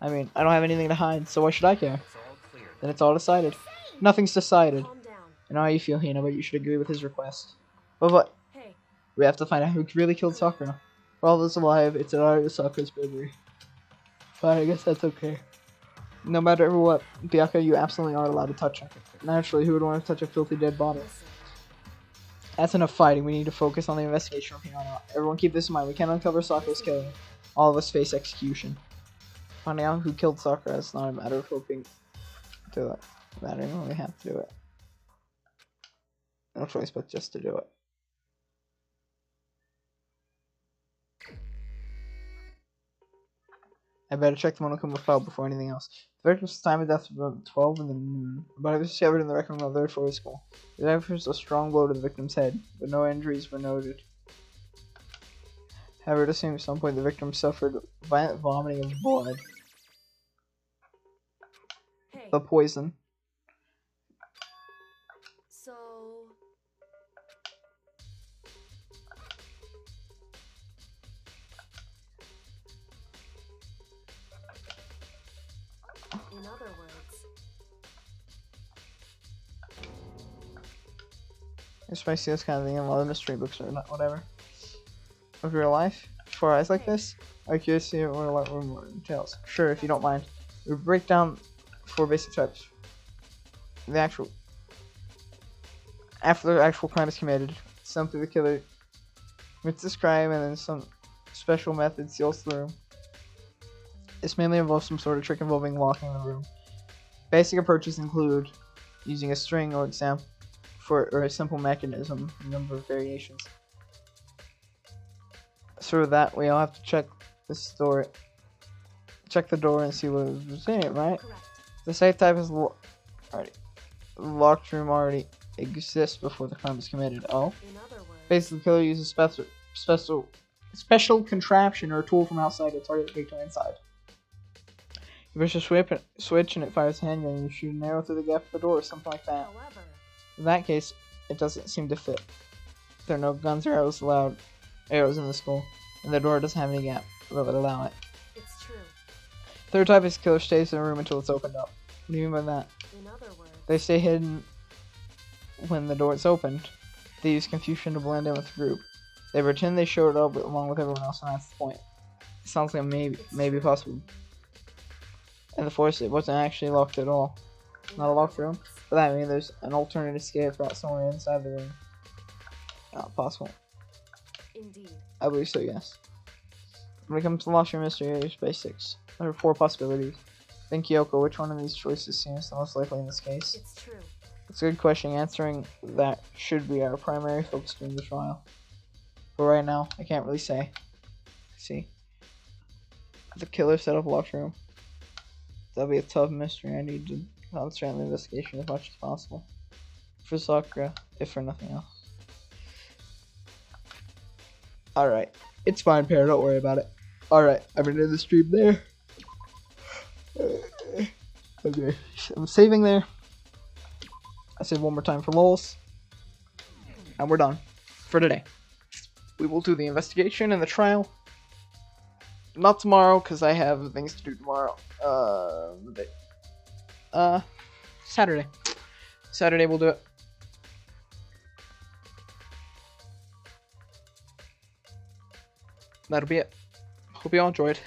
I mean, I don't have anything to hide, so why should I care? It's all clear. Then it's all decided. Nothing's decided. Calm down. I know how you feel, Hina, but you should agree with his request. But Hey, we have to find out who really killed Sakura. For all of us alive, it's an honor to Sakura's bravery. But I guess that's okay. No matter what, Byakuya, you absolutely aren't allowed to touch her. Naturally, who would want to touch a filthy dead body? listen. That's enough fighting. We need to focus on the investigation from here on out. Everyone keep this in mind. We can't uncover Sakura's killing. All of us face execution. Finding out who killed Sakura is not a matter of hoping to it. Mattering, we have to do it. No choice but just to do it. I better check the Monokuma file before anything else. The victim's time of death was about 12 in the noon, but it was discovered in the record of the third floor school. The knife was a strong blow to the victim's head, but no injuries were noted. However, it seems at some point the victim suffered violent vomiting of blood. Hey, The poison. so in other words, It's spicy, this kind of thing in a lot of mystery books or not, whatever. Of real life? For eyes like this? I'm curious to see what a lot more details. Sure, if you don't mind. We break down 4 basic types. After the actual crime is committed, simply the killer commits this crime and then some special method seals the room. This mainly involves some sort of trick involving locking the room. Basic approaches include using a string or or a simple mechanism, a number of variations. So with that, we all have to check the door and see what's in it, right? correct. The safe type is locked room already exists before the crime is committed. Oh, In other words, basically, the killer uses special contraption or a tool from outside to target the victim inside. You push a switch and it fires a handgun, and you shoot an arrow through the gap of the door or something like that. however, In that case, it doesn't seem to fit. There are no guns or arrows in the school, and the door doesn't have any gap that would allow it. it's true. Third type is killer stays in the room until it's opened up. What do you mean by that? In other words, They stay hidden when the door is opened. They use confusion to blend in with the group. They pretend they showed up along with everyone else, and that's the point. It sounds like a maybe possible. And the force, it wasn't actually locked at all. in Not a other locked room. words, But that means there's an alternative escape route somewhere inside the room. Not possible. Indeed. I believe so, yes. When it comes to lost room mystery, there's basics. There are 4 possibilities. Think, Yoko, which one of these choices seems the most likely in this case? It's true. It's a good question. Answering that should be our primary focus during the trial. But right now, I can't really say. See? The killer set up a locked room. That'll be a tough mystery. I need to concentrate on the investigation as much as possible. For Sakura, if for nothing else. Alright. It's fine, Pear. Don't worry about it. Alright. I'm gonna end the stream there. Okay. I'm saving there. I save one more time for lols. And we're done. For today. We will do the investigation and the trial. Not tomorrow, because I have things to do tomorrow. Saturday. Saturday we'll do it. That'll be it. Hope you all enjoyed.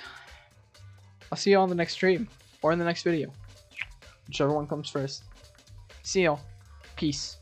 I'll see you all in the next stream. Or in the next video. Whichever one comes first. See y'all. Peace.